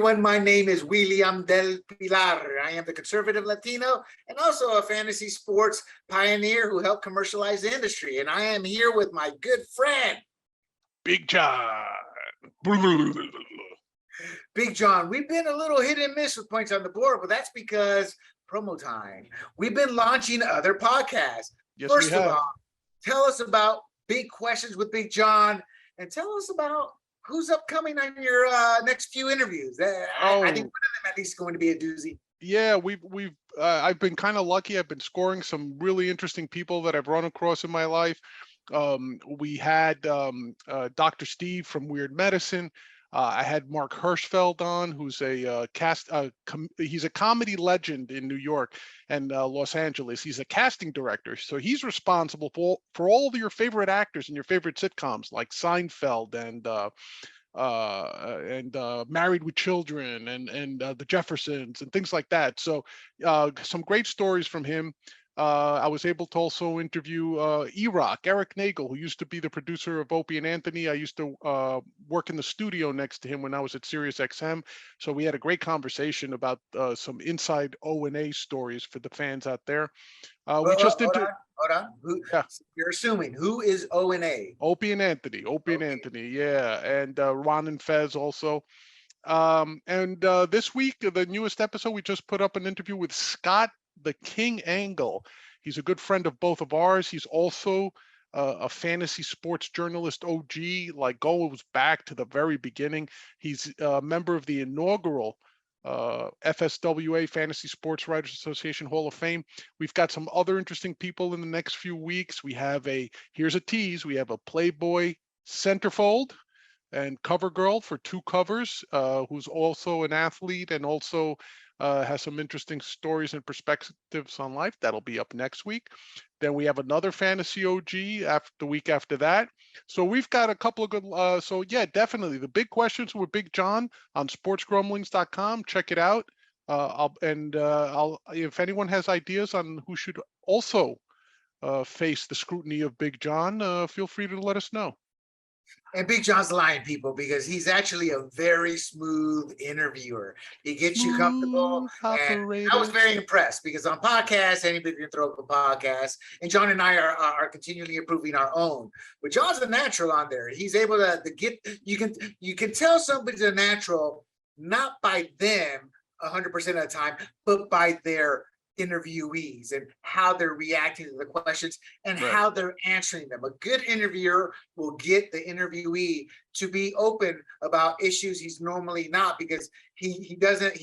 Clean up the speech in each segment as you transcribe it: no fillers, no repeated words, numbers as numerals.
everyone. My name is William del Pilar. I am the conservative Latino and also a fantasy sports pioneer who helped commercialize the industry. And I am here with my good friend, Big John. Big John. We've been a little hit and miss with points on the board, but that's because promo time. We've been launching other podcasts. Yes, First we have. of all, tell us about Big Questions with Big John and tell us about who's upcoming on your next few interviews. I think one of them at least is going to be a doozy. Yeah, I've been kind of lucky. I've been scoring some really interesting people that I've run across in my life. We had Dr. Steve from Weird Medicine. I had Mark Hirschfeld on, who's he's a comedy legend in New York and Los Angeles. He's a casting director, so he's responsible for all of your favorite actors in your favorite sitcoms like Seinfeld and Married with Children and the Jeffersons and things like that. So some great stories from him. I was able to also interview Eric Nagel, who used to be the producer of Opie and Anthony. I used to work in the studio next to him when I was at SiriusXM. So we had a great conversation about some inside O&A stories for the fans out there. Hold on. You're assuming who is O&A? Opie and Anthony. Yeah, and Ron and Fez also. And this week, the newest episode, we just put up an interview with Scott the King Angle. He's a good friend of both of ours. He's also a fantasy sports journalist OG, like goes back to the very beginning. He's a member of the inaugural FSWA Fantasy Sports Writers Association Hall of Fame. We've got some other interesting people in the next few weeks. We have here's a tease, we have a Playboy centerfold and cover girl for 2 covers, who's also an athlete and also has some interesting stories and perspectives on life. That'll be up next week. Then we have another fantasy OG the week after that. So we've got a couple of good, so yeah, definitely the Big Questions with Big John on sportsgrumblings.com. Check it out. If anyone has ideas on who should also face the scrutiny of Big John, feel free to let us know. And Big John's lying, people, because he's actually a very smooth interviewer. He gets you comfortable. And I was very impressed because on podcasts, anybody can throw up a podcast. And John and I are continually improving our own. But John's a natural on there. He's able to get, you can tell somebody's a natural, not by them 100% of the time, but by their interviewees and how they're reacting to the questions and how they're answering them. A good interviewer will get the interviewee to be open about issues he's normally not, because he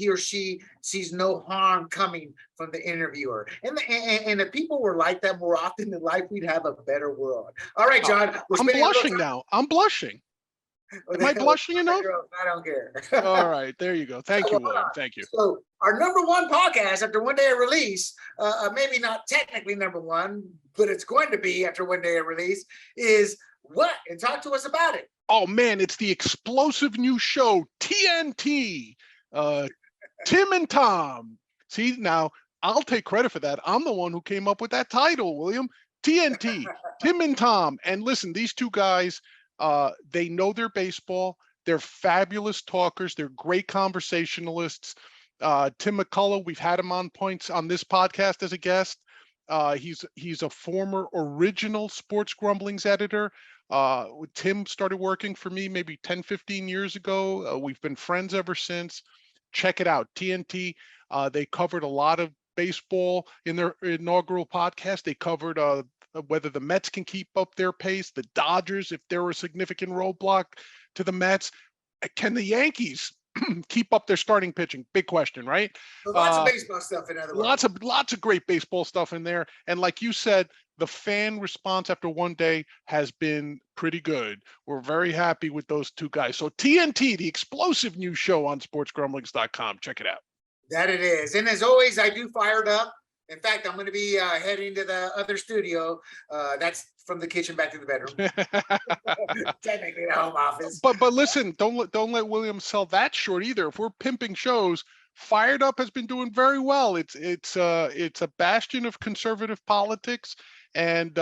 or she sees no harm coming from the interviewer. And if people were like that more often in life, we'd have a better world. All right, John. I'm blushing now. I'm blushing. Am I blushing enough? I don't care. All right, there you go. Thank you, William. Thank you. So our #1 podcast after one day of release, maybe not technically #1, but it's going to be after one day of release, is what? And talk to us about it. Oh man, it's the explosive new show, TNT. Tim and Tom. See, now I'll take credit for that. I'm the one who came up with that title, William. TNT, Tim and Tom. And listen, these two guys, they know their baseball. They're fabulous talkers. They're great conversationalists. Tim McCullough, we've had him on points on this podcast as a guest. He's a former original Sports Grumblings editor. Tim started working for me maybe 10, 15 years ago. We've been friends ever since. Check it out, TNT. They covered a lot of baseball in their inaugural podcast. They covered whether the Mets can keep up their pace, the Dodgers, if they're a significant roadblock to the Mets. Can the Yankees keep up their starting pitching? Big question, right? So lots of baseball stuff in other words. Lots of great baseball stuff in there. And like you said, the fan response after one day has been pretty good. We're very happy with those two guys. So TNT, the explosive new show on sportsgrumblings.com. Check it out. That it is. And as always, I do fired up. In fact, I'm going to be heading to the other studio. That's from the kitchen back to the bedroom. Technically, the home office. But listen, don't let William sell that short either. If we're pimping shows, Fired Up has been doing very well. It's a bastion of conservative politics, and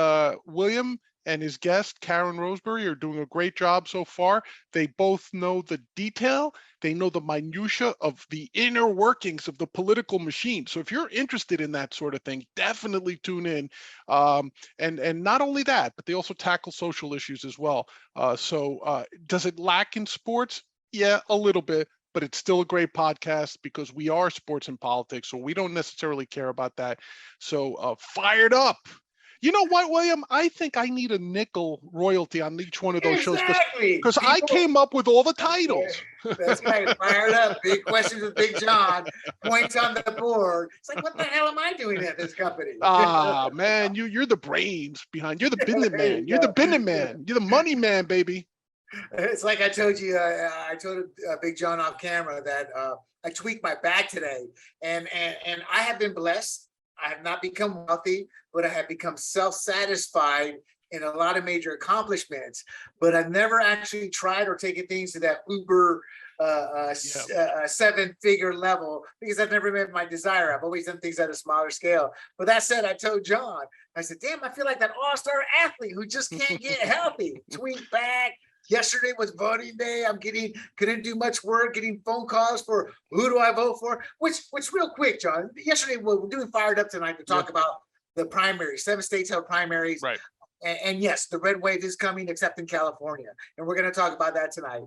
William, and his guest, Karen Roseberry, are doing a great job so far. They both know the detail. They know the minutia of the inner workings of the political machine. So if you're interested in that sort of thing, definitely tune in. And not only that, but they also tackle social issues as well. Does it lack in sports? Yeah, a little bit, but it's still a great podcast because we are sports and politics, so we don't necessarily care about that. So fired up. You know what, William? I think I need a nickel royalty on each one of those shows Exactly. because I came up with all the titles. That's right. Fired up. Big questions with Big John. Points on the board. It's like, what the hell am I doing at this company? Man, you're the brains behind. You're the business man. You're the business man. You're the money man, baby. It's like I told you. I told Big John off camera that I tweaked my bag today, and I have been blessed. I have not become wealthy, but I have become self-satisfied in a lot of major accomplishments. But I've never actually tried or taken things to that uber seven-figure level because I've never met my desire. I've always done things at a smaller scale. But that said, I told John, I said, damn, I feel like that all-star athlete who just can't get healthy. Tweak back. Yesterday was voting day. Couldn't do much work, getting phone calls for who do I vote for? Which real quick, John. Yesterday we're doing Fired Up tonight to talk about the primaries. 7 states held primaries. Right. And yes, the red wave is coming, except in California. And we're going to talk about that tonight.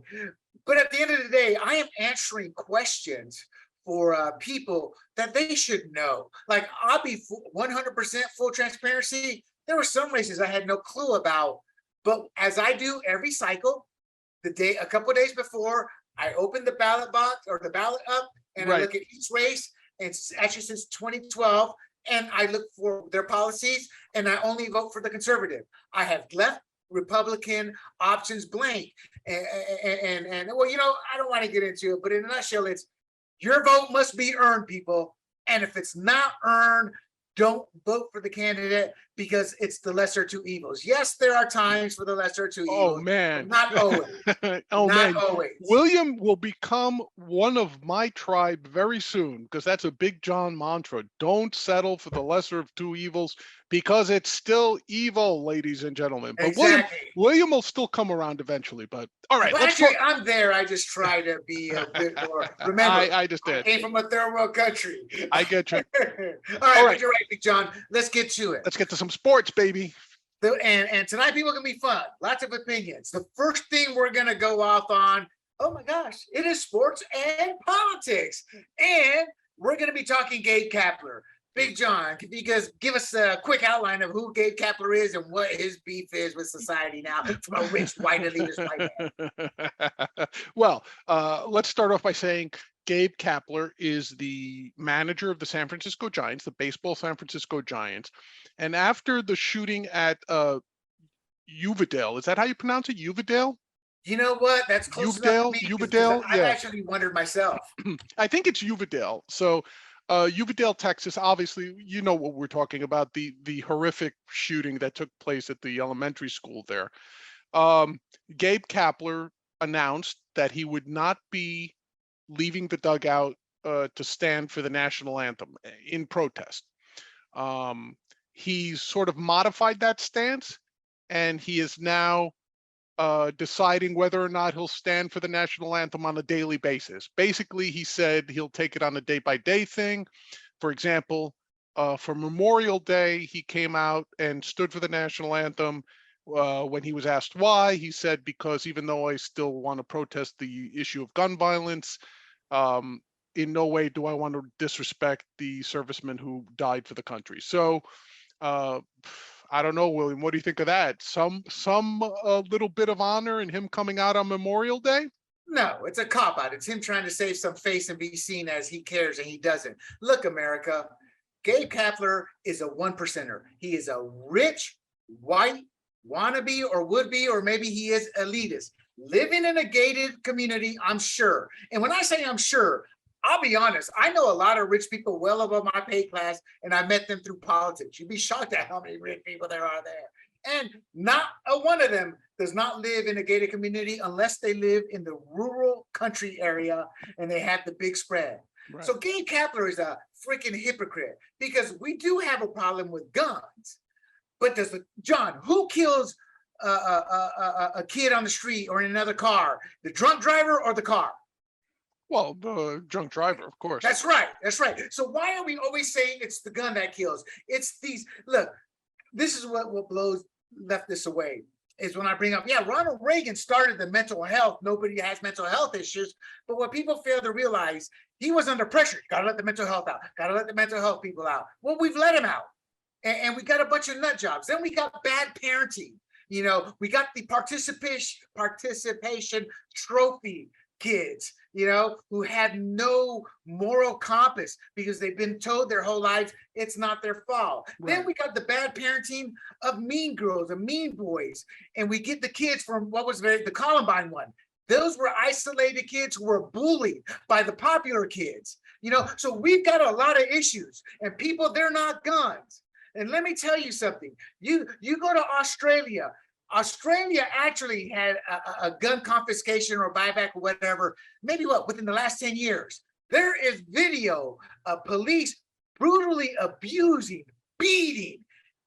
But at the end of the day, I am answering questions for people that they should know. Like, I'll be 100% full transparency. There were some races I had no clue about. But as I do every cycle, a couple of days before, I open the ballot box or the ballot up, and I look at each race. And it's actually since 2012, and I look for their policies, and I only vote for the conservative. I have left Republican options blank, and well, I don't want to get into it, but in a nutshell, it's your vote must be earned, people, and if it's not earned, don't vote for the candidate because it's the lesser two evils. Yes, there are times for the lesser two evils. Oh, man. Not always. Not always. William will become one of my tribe very soon because that's a Big John mantra. Don't settle for the lesser of two evils because it's still evil, ladies and gentlemen. But exactly. William will still come around eventually. But all right. Actually, I'm there. I just try to be a bit more. Remember, I just did. I came from a third world country. I get you. All right. You're right, Big John. Let's get to it. Let's get to some sports, baby. And tonight, people are going to be fun. Lots of opinions. The first thing we're going to go off on, oh my gosh, it is sports and politics. And we're going to be talking Gabe Kapler. Big John, because give us a quick outline of who Gabe Kapler is and what his beef is with society now from a rich white elitist white man. Well, let's start off by saying Gabe Kapler is the manager of the San Francisco Giants, the baseball San Francisco Giants. And after the shooting at Uvalde, is that how you pronounce it? Uvalde? You know what? That's close enough to me. Uvalde? I've actually wondered myself. I think it's Uvalde. So Uvalde, Texas, obviously, you know what we're talking about, the horrific shooting that took place at the elementary school there. Gabe Kapler announced that he would not be leaving the dugout to stand for the national anthem in protest. He's sort of modified that stance, and he is now deciding whether or not he'll stand for the national anthem on a daily basis. Basically, he said he'll take it on a day-by-day thing. For example, for Memorial Day, he came out and stood for the national anthem. When he was asked why, he said, because even though I still want to protest the issue of gun violence, in no way do I want to disrespect the servicemen who died for the country. So I don't know, William, what do you think of that? Some little bit of honor in him coming out on Memorial Day? No, it's a cop-out. It's him trying to save some face and be seen as he cares, and he doesn't. Look, America, Gabe Kapler is a 1%er. He is a rich, white, wannabe or would be, or maybe he is elitist. Living in a gated community, I'm sure. And when I say I'm sure, I'll be honest, I know a lot of rich people well above my pay class, and I met them through politics. You'd be shocked at how many rich people there are there. And not a one of them does not live in a gated community unless they live in the rural country area and they have the big spread. Right. So Gabe Kapler is a freaking hypocrite because we do have a problem with guns. But John, who kills a kid on the street or in another car? The drunk driver or the car? Well, the drunk driver, of course. That's right. That's right. So why are we always saying it's the gun that kills? It's these. Look, this is what left this away. Is when I bring up, yeah, Ronald Reagan started the mental health. Nobody has mental health issues. But what people fail to realize, he was under pressure. Got to let the mental health out. Got to let the mental health people out. Well, we've let him out. And we got a bunch of nut jobs. Then we got bad parenting. You know, we got the participation trophy kids, you know, who had no moral compass because they've been told their whole lives it's not their fault. Right. Then we got the bad parenting of mean girls and mean boys. And we get the kids from what was the Columbine one. Those were isolated kids who were bullied by the popular kids, you know. So we've got a lot of issues, and people, they're not guns. And let me tell you something. You go to Australia. Australia actually had a gun confiscation or buyback or whatever, maybe within the last 10 years. There is video of police brutally abusing, beating,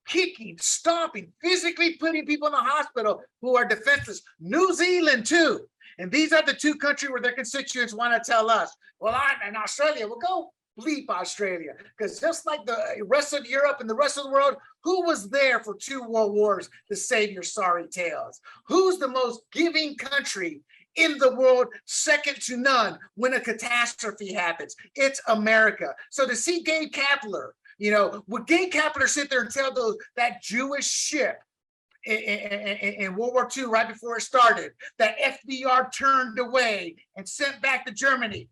kicking, stomping, physically putting people in the hospital who are defenseless. New Zealand too. And these are the two countries where their constituents want to tell us, well, I'm in Australia. Well, go bleep Australia, because just like the rest of Europe and the rest of the world, who was there for 2 world wars to save your sorry tales? Who's the most giving country in the world, second to none, when a catastrophe happens? It's America. So to see Gabe Kapler, you know, would Gabe Kapler sit there and tell that Jewish ship in World War II, right before it started, that FDR turned away and sent back to Germany?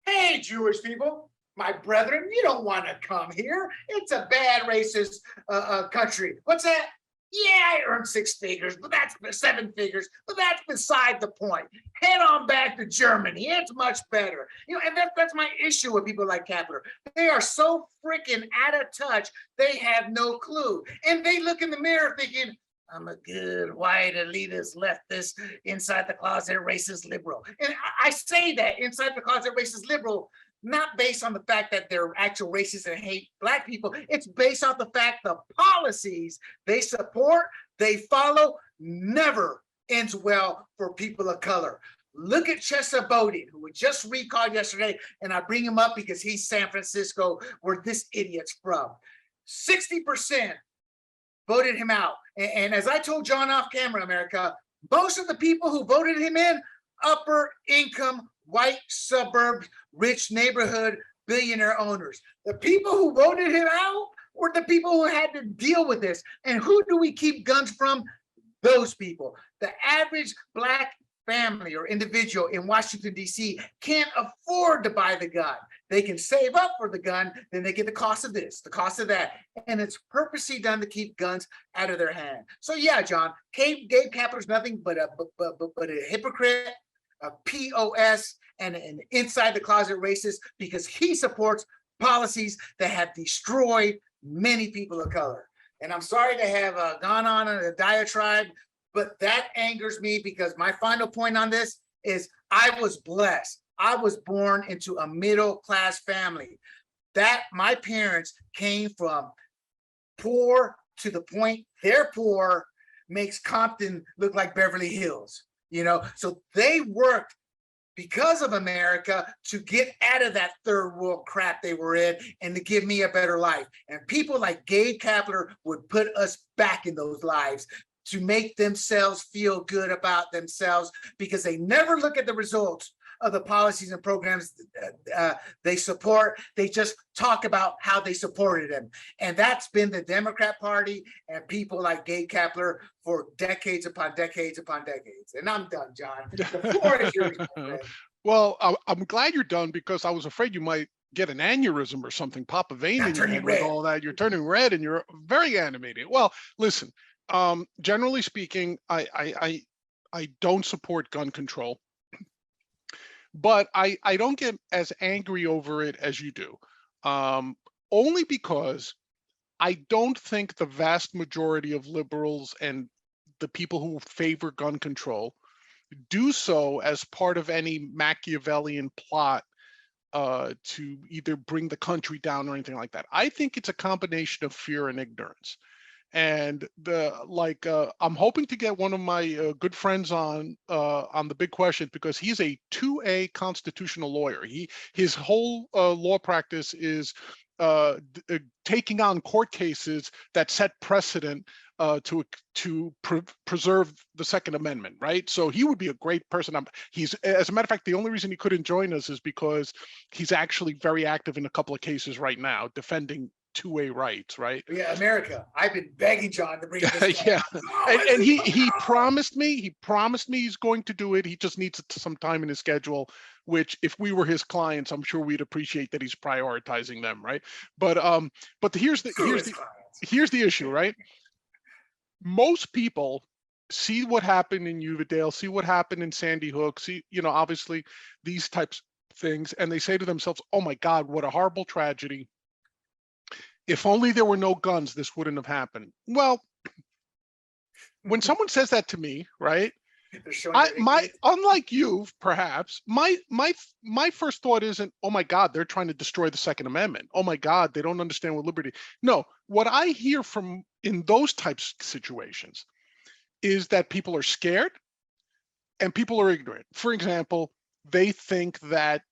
Hey, Jewish people, my brethren, you don't want to come here. It's a bad racist country. What's that? Yeah, I earned 6 figures, but that's 7 figures, but that's beside the point. Head on back to Germany. It's much better. You know, and that's my issue with people like Kapler. They are so freaking out of touch, they have no clue. And they look in the mirror thinking, I'm a good white elitist leftist, inside the closet racist liberal. And I say that, inside the closet racist liberal, not based on the fact that they're actual racists and hate Black people. It's based on the fact the policies they support, they follow, never ends well for people of color. Look at Chester Bowden, who was just recalled yesterday, and I bring him up because he's San Francisco, where this idiot's from. 60% voted him out. And as I told John off camera, America, most of the people who voted him in, upper income, white suburbs, rich neighborhood, billionaire owners. The people who voted him out were the people who had to deal with this. And who do we keep guns from? Those people. The average Black family or individual in Washington, D.C. can't afford to buy the gun. They can save up for the gun, then they get the cost of this, the cost of that. And it's purposely done to keep guns out of their hand. So yeah, John, Gabe Kapler's nothing but a hypocrite, a POS, and an inside the closet racist, because he supports policies that have destroyed many people of color. And I'm sorry to have gone on a diatribe, but that angers me, because my final point on this is I was blessed. I was born into a middle-class family. That my parents came from poor to the point they're poor makes Compton look like Beverly Hills. You know, so they worked because of America to get out of that third world crap they were in and to give me a better life. And people like Gabe Kapler would put us back in those lives to make themselves feel good about themselves, because they never look at the results of the policies and programs they support. They just talk about how they supported them. And that's been the Democrat Party and people like Gabe Kapler for decades upon decades upon decades. And I'm done, John. The floor is yours, my friend. Well, I'm glad you're done, because I was afraid you might get an aneurysm or something, pop a vein in your head with all that. You're turning red and you're very animated. Well, listen, generally speaking, I don't support gun control. But I don't get as angry over it as you do, only because I don't think the vast majority of liberals and the people who favor gun control do so as part of any Machiavellian plot to either bring the country down or anything like that. I think it's a combination of fear and ignorance. And I'm hoping to get one of my good friends on the Big Question, because he's a 2A constitutional lawyer. His whole law practice is taking on court cases that set precedent to preserve the Second Amendment, right? So he would be a great person. He's, as a matter of fact, the only reason he couldn't join us is because he's actually very active in a couple of cases right now, defending 2A rights, right? Yeah, America. I've been begging John to bring this guy. Yeah, and he promised me he's going to do it. He just needs some time in his schedule, which if we were his clients, I'm sure we'd appreciate that he's prioritizing them, right? But here's the issue, right? Most people see what happened in Uvalde, see what happened in Sandy Hook, see, obviously these types of things, and they say to themselves, oh my God, what a horrible tragedy. If only there were no guns, this wouldn't have happened. Well, when someone says that to me, right? Unlike you, perhaps, my first thought isn't, oh my God, they're trying to destroy the Second Amendment. Oh my God, they don't understand what liberty. No, what I hear from in those types of situations is that people are scared and people are ignorant. For example, they think that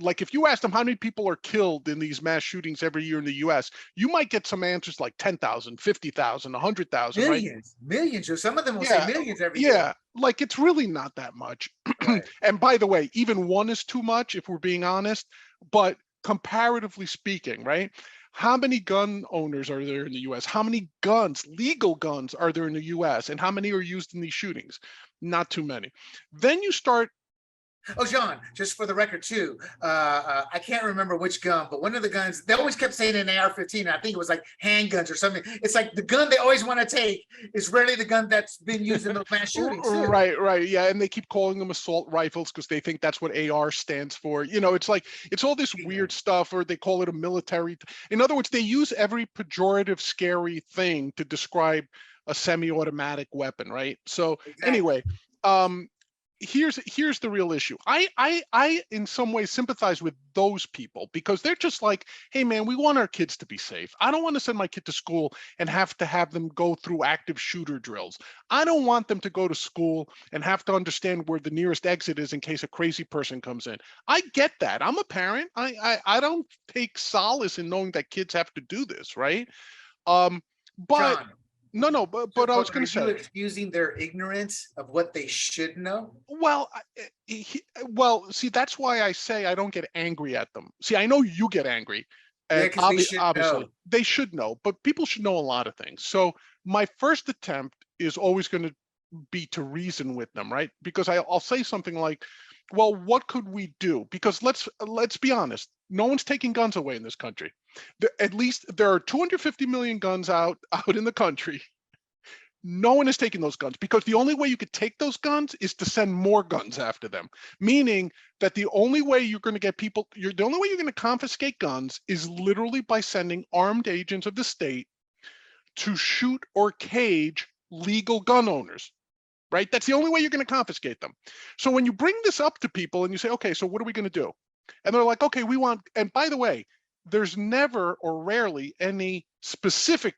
like if you ask them how many people are killed in these mass shootings every year in the US, you might get some answers like 10,000, 50,000, 100,000, millions, right? Millions, or some of them will say millions every year. Yeah, like it's really not that much. Right. And by the way, even one is too much if we're being honest, but comparatively speaking, right? How many gun owners are there in the US? How many guns, legal guns, are there in the US? And how many are used in these shootings? Not too many. Then you start. Oh, John, just for the record too, I can't remember which gun, but one of the guns, they always kept saying an AR-15. I think it was like handguns or something. It's like the gun they always want to take is rarely the gun that's been used in those mass shootings too. Right. Yeah, and they keep calling them assault rifles because they think that's what AR stands for. It's like, it's all this weird stuff, or they call it a military. In other words, they use every pejorative, scary thing to describe a semi-automatic weapon, right? So anyway, here's the real issue. I in some ways sympathize with those people, because they're just like, hey man, we want our kids to be safe. I don't want to send my kid to school and have to have them go through active shooter drills. I don't want them to go to school and have to understand where the nearest exit is in case a crazy person comes in. I get that. I'm a parent. I don't take solace in knowing that kids have to do this, right? But John, No, but I was going to say, excusing their ignorance of what they should know. Well, see, that's why I say I don't get angry at them. See, I know you get angry. And obviously, they should know, but people should know a lot of things. So my first attempt is always going to be to reason with them, right? Because I'll say something like, well, what could we do? Because let's be honest, no one's taking guns away in this country. At least there are 250 million guns out in the country. No one is taking those guns, because the only way you could take those guns is to send more guns after them. Meaning that the only way you're going to get people, the only way you're going to confiscate guns is literally by sending armed agents of the state to shoot or cage legal gun owners. Right? That's the only way you're going to confiscate them. So when you bring this up to people and you say, okay, so what are we going to do? And they're like, okay, we want, and by the way, there's never or rarely any specific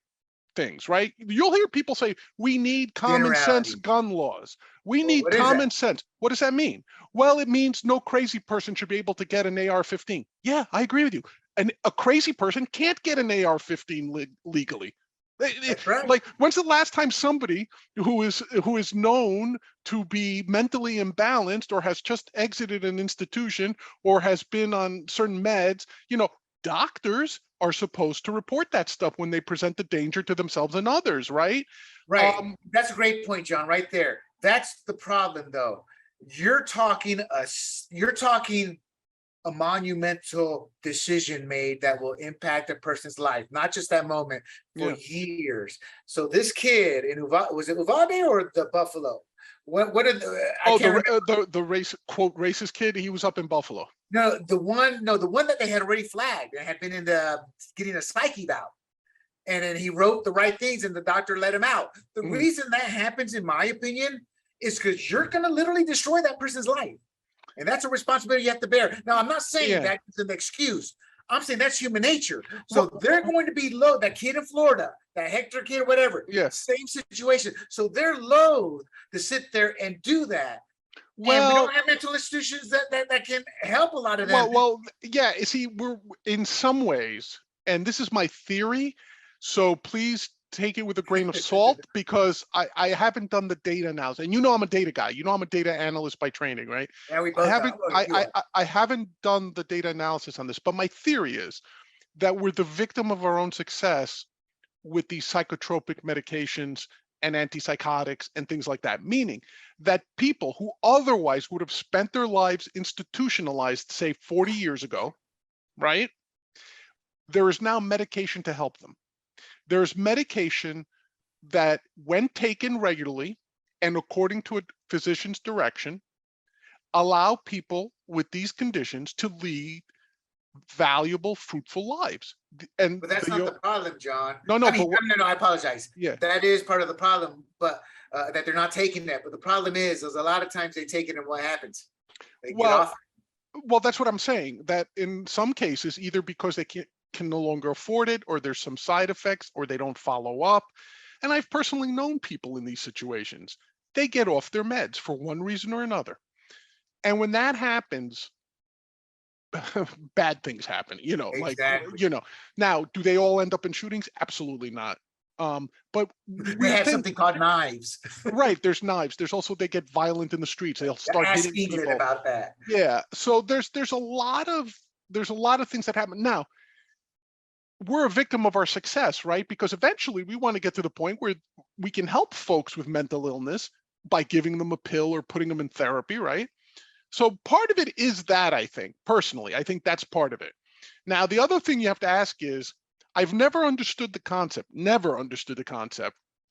things, right? You'll hear people say, we need common sense gun laws. We need common sense. What does that mean? Well, it means no crazy person should be able to get an AR-15. Yeah, I agree with you. And a crazy person can't get an AR-15 legally. Right. Like, when's the last time somebody who is known to be mentally imbalanced, or has just exited an institution, or has been on certain meds, doctors are supposed to report that stuff when they present the danger to themselves and others, right? Right. That's a great point, John, right there. That's the problem, though. You're talking a monumental decision made that will impact a person's life, not just that moment, for years. So this kid in was it Uvalde or the Buffalo? What did the race, quote, racist kid? He was up in Buffalo. No, the one that they had already flagged and had been in getting a psych eval. And then he wrote the right things and the doctor let him out. The reason that happens, in my opinion, is because you're going to literally destroy that person's life. And that's a responsibility you have to bear. Now, I'm not saying that is an excuse. I'm saying that's human nature. So they're going to be low. That kid in Florida, that Hector kid, or whatever. Yes. Same situation. So they're loath to sit there and do that. Well, and we don't have mental institutions that can help a lot of them. Well, yeah. See, we're in some ways, and this is my theory. So please take it with a grain of salt because I haven't done the data analysis, and you know I'm a data guy. You know I'm a data analyst by training, right? Yeah, we both I haven't done the data analysis on this, but my theory is that we're the victim of our own success with these psychotropic medications and antipsychotics and things like that, meaning that people who otherwise would have spent their lives institutionalized, say 40 years ago, right? There is now medication to help them. There's medication that, when taken regularly and according to a physician's direction, allow people with these conditions to lead valuable, fruitful lives. But that's not the problem, John. No, I apologize. Yeah, that is part of the problem, but that they're not taking that. But the problem is a lot of times they take it, and what happens? They get off. Well, that's what I'm saying. That in some cases, either because they can no longer afford it, or there's some side effects, or they don't follow up. And I've personally known people in these situations. They get off their meds for one reason or another. And when that happens, bad things happen, Exactly. Now, do they all end up in shootings? Absolutely not. But they have something called knives. Right, there's knives. There's also, they get violent in the streets. They'll start hitting people. About that. Yeah. So there's a lot of things that happen. Now, we're a victim of our success, right? Because eventually we want to get to the point where we can help folks with mental illness by giving them a pill or putting them in therapy, right? So part of it is that, I think, personally, I think that's part of it. Now, the other thing you have to ask is, I've never understood the concept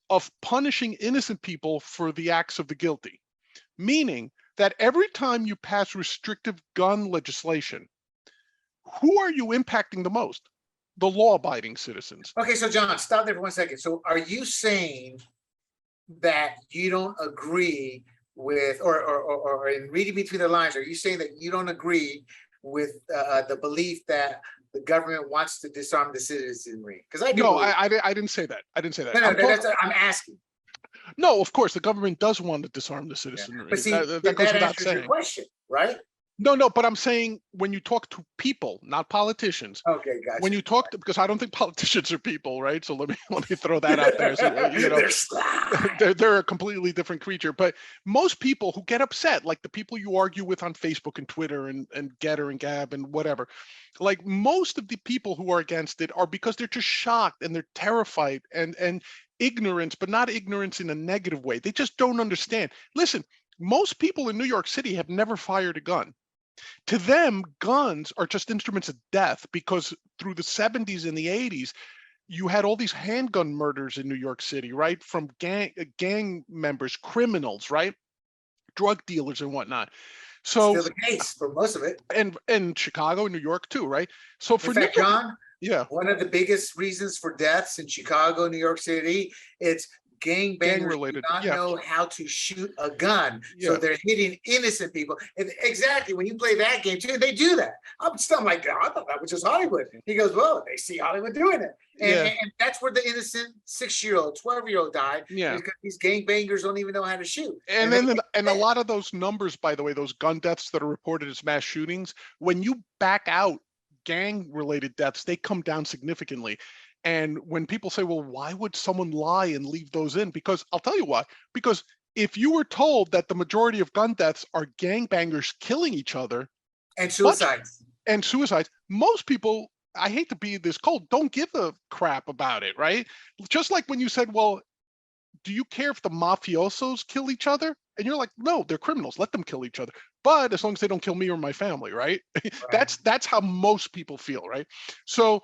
of punishing innocent people for the acts of the guilty. Meaning that every time you pass restrictive gun legislation, who are you impacting the most? The law-abiding citizens. Okay, so John, stop there for 1 second. So are you saying that you don't agree with, or in reading between the lines, are you saying that you don't agree with the belief that the government wants to disarm the citizenry? Because I do. No, I didn't say that. I didn't say that. No, I'm asking. No, of course, the government does want to disarm the citizenry. Yeah. But see, that goes without saying. Your question, right? No, but I'm saying when you talk to people, not politicians. Okay, gotcha. When you talk to, because I don't think politicians are people, right? So let me throw that out there. So, they're a completely different creature. But most people who get upset, like the people you argue with on Facebook and Twitter and Getter and Gab and whatever, like most of the people who are against it are because they're just shocked and they're terrified and ignorance, but not ignorance in a negative way. They just don't understand. Listen, most people in New York City have never fired a gun. To them, guns are just instruments of death, because through the 70s and the 80s, you had all these handgun murders in New York City, right? From gang members, criminals, right? Drug dealers and whatnot. So still the case for most of it. And Chicago, New York too, right? So for in fact, John, yeah, one of the biggest reasons for deaths in Chicago, New York City, it's gangbangers do not know how to shoot a gun, so they're hitting innocent people. And exactly, when you play that game too, they do that. I'm still like, God, I thought that was just Hollywood. He goes, well, they see Hollywood doing it, and that's where the innocent 6-year-old, 12-year-old died. Because these gangbangers don't even know how to shoot. And a lot of those numbers, by the way, those gun deaths that are reported as mass shootings, when you back out gang-related deaths, they come down significantly. And when people say, well, why would someone lie and leave those in? Because I'll tell you why. Because if you were told that the majority of gun deaths are gangbangers killing each other and suicides, most people, I hate to be this cold, don't give a crap about it, right? Just like when you said, well, do you care if the mafiosos kill each other? And you're like, no, they're criminals. Let them kill each other. But as long as they don't kill me or my family, right? That's how most people feel, right? So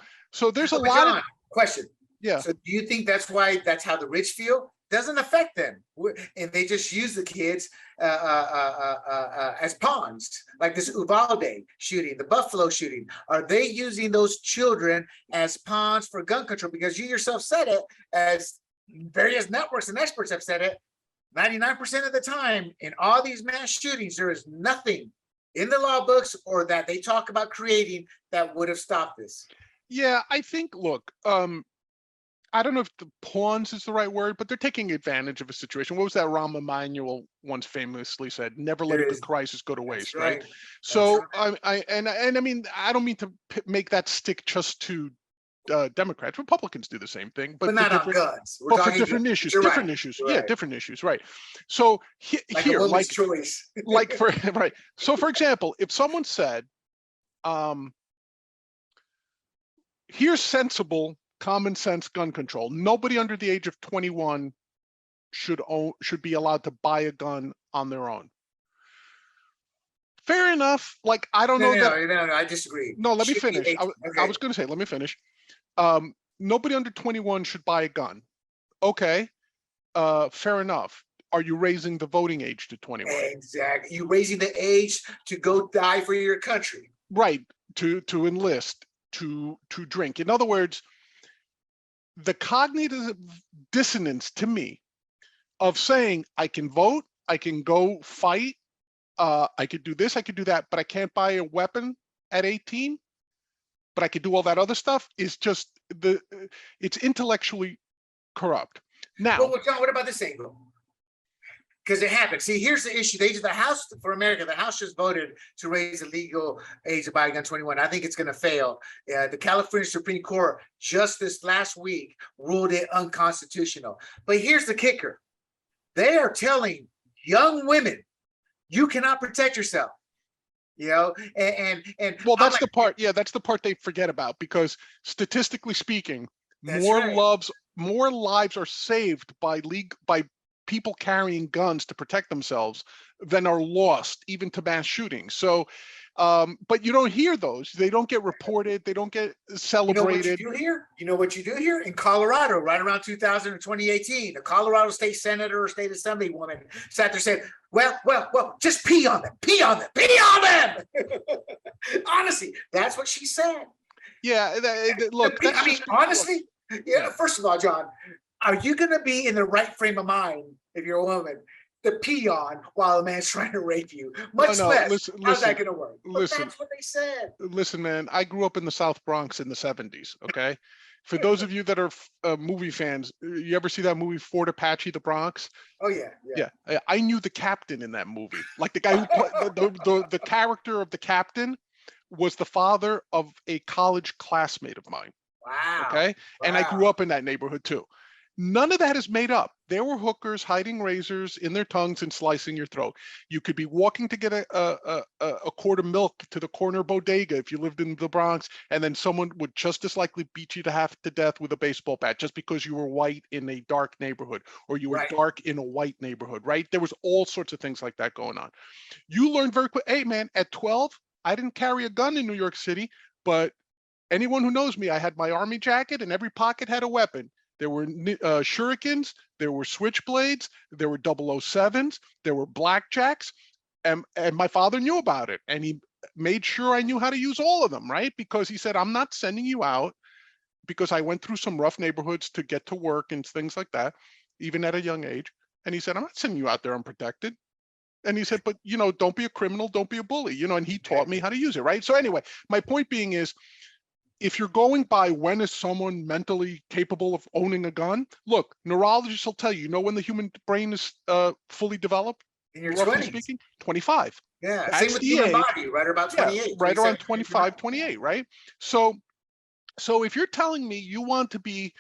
there's a lot of question. Yeah. So do you think that's how the rich feel? Doesn't affect them, and they just use the kids as pawns, like this Uvalde shooting, the Buffalo shooting. Are they using those children as pawns for gun control? Because you yourself said it, as various networks and experts have said it, 99% of the time in all these mass shootings, there is nothing in the law books or that they talk about creating that would have stopped this? Yeah, I think, look, I don't know if the pawns is the right word, but they're taking advantage of a situation. What was that Rahm Emanuel once famously said? Never let a good crisis go to waste, right? So I mean, I don't mean to make that stick just to Democrats. Republicans do the same thing, but not on guns. But for different issues, different issues. Yeah, different issues, right? So like here, a woman's choice. like for right. So for example, if someone said, here's sensible, common sense gun control. Nobody under the age of 21 should be allowed to buy a gun on their own. Fair enough. Like, I don't know that. No, I disagree. No, let me finish. I was going to say, let me finish. Nobody under 21 should buy a gun. Okay. Fair enough. Are you raising the voting age to 21? Exactly. You raising the age to go die for your country. Right. To enlist, to drink. In other words, the cognitive dissonance to me of saying I can vote, I can go fight, I could do this, I could do that, but I can't buy a weapon at 18, but I could do all that other stuff is just it's intellectually corrupt. Now, well, John, what about this angle? Because it happened. See, here's the issue. The House for America, the House just voted to raise the legal age to buy a gun 21. I think it's going to fail. The California Supreme Court just this last week ruled it unconstitutional. But here's the kicker. They are telling young women, you cannot protect yourself. You know, and well, that's the part. Yeah, that's the part they forget about, because statistically speaking, more lives are saved by people carrying guns to protect themselves than are lost, even to mass shootings. So, but you don't hear those. They don't get reported. They don't get celebrated. You know what you do here? In Colorado, right around 2018, a Colorado state senator or state assemblywoman sat there and said, well, just pee on them. Honestly, that's what she said. Yeah, look. I mean, honestly, yeah. First of all, John, are you going to be in the right frame of mind if you're a woman to pee on while a man's trying to rape you? Much less. How's that going to work? But that's what they said. Listen, man, I grew up in the South Bronx in the 70s, okay? For those of you that are movie fans, you ever see that movie Fort Apache, The Bronx? Oh, yeah. I knew the captain in that movie. Like the guy who played the character of the captain was the father of a college classmate of mine. Wow. Okay? Wow. And I grew up in that neighborhood too. None of that is made up. There were hookers hiding razors in their tongues and slicing your throat. You could be walking to get a quart of milk to the corner bodega if you lived in the Bronx, and then someone would just as likely beat you to half to death with a baseball bat just because you were white in a dark neighborhood, or you were dark in a white neighborhood, right? There was all sorts of things like that going on. You learned very quick. Hey, man, at 12, I didn't carry a gun in New York City, but anyone who knows me, I had my army jacket and every pocket had a weapon. There were shurikens, there were switchblades, there were 007s, there were blackjacks, and my father knew about it, and he made sure I knew how to use all of them, right? Because he said, I'm not sending you out, because I went through some rough neighborhoods to get to work and things like that, even at a young age. And he said, I'm not sending you out there unprotected. And he said, but, don't be a criminal, don't be a bully, and he taught me how to use it, right? So anyway, my point being is, if you're going by when is someone mentally capable of owning a gun, look, neurologists will tell you, when the human brain is fully developed? In your 20s. Speaking, 25. Yeah, that's same with the human body, right about 28. Yeah, right around 25, 28, right? So if you're telling me you want to be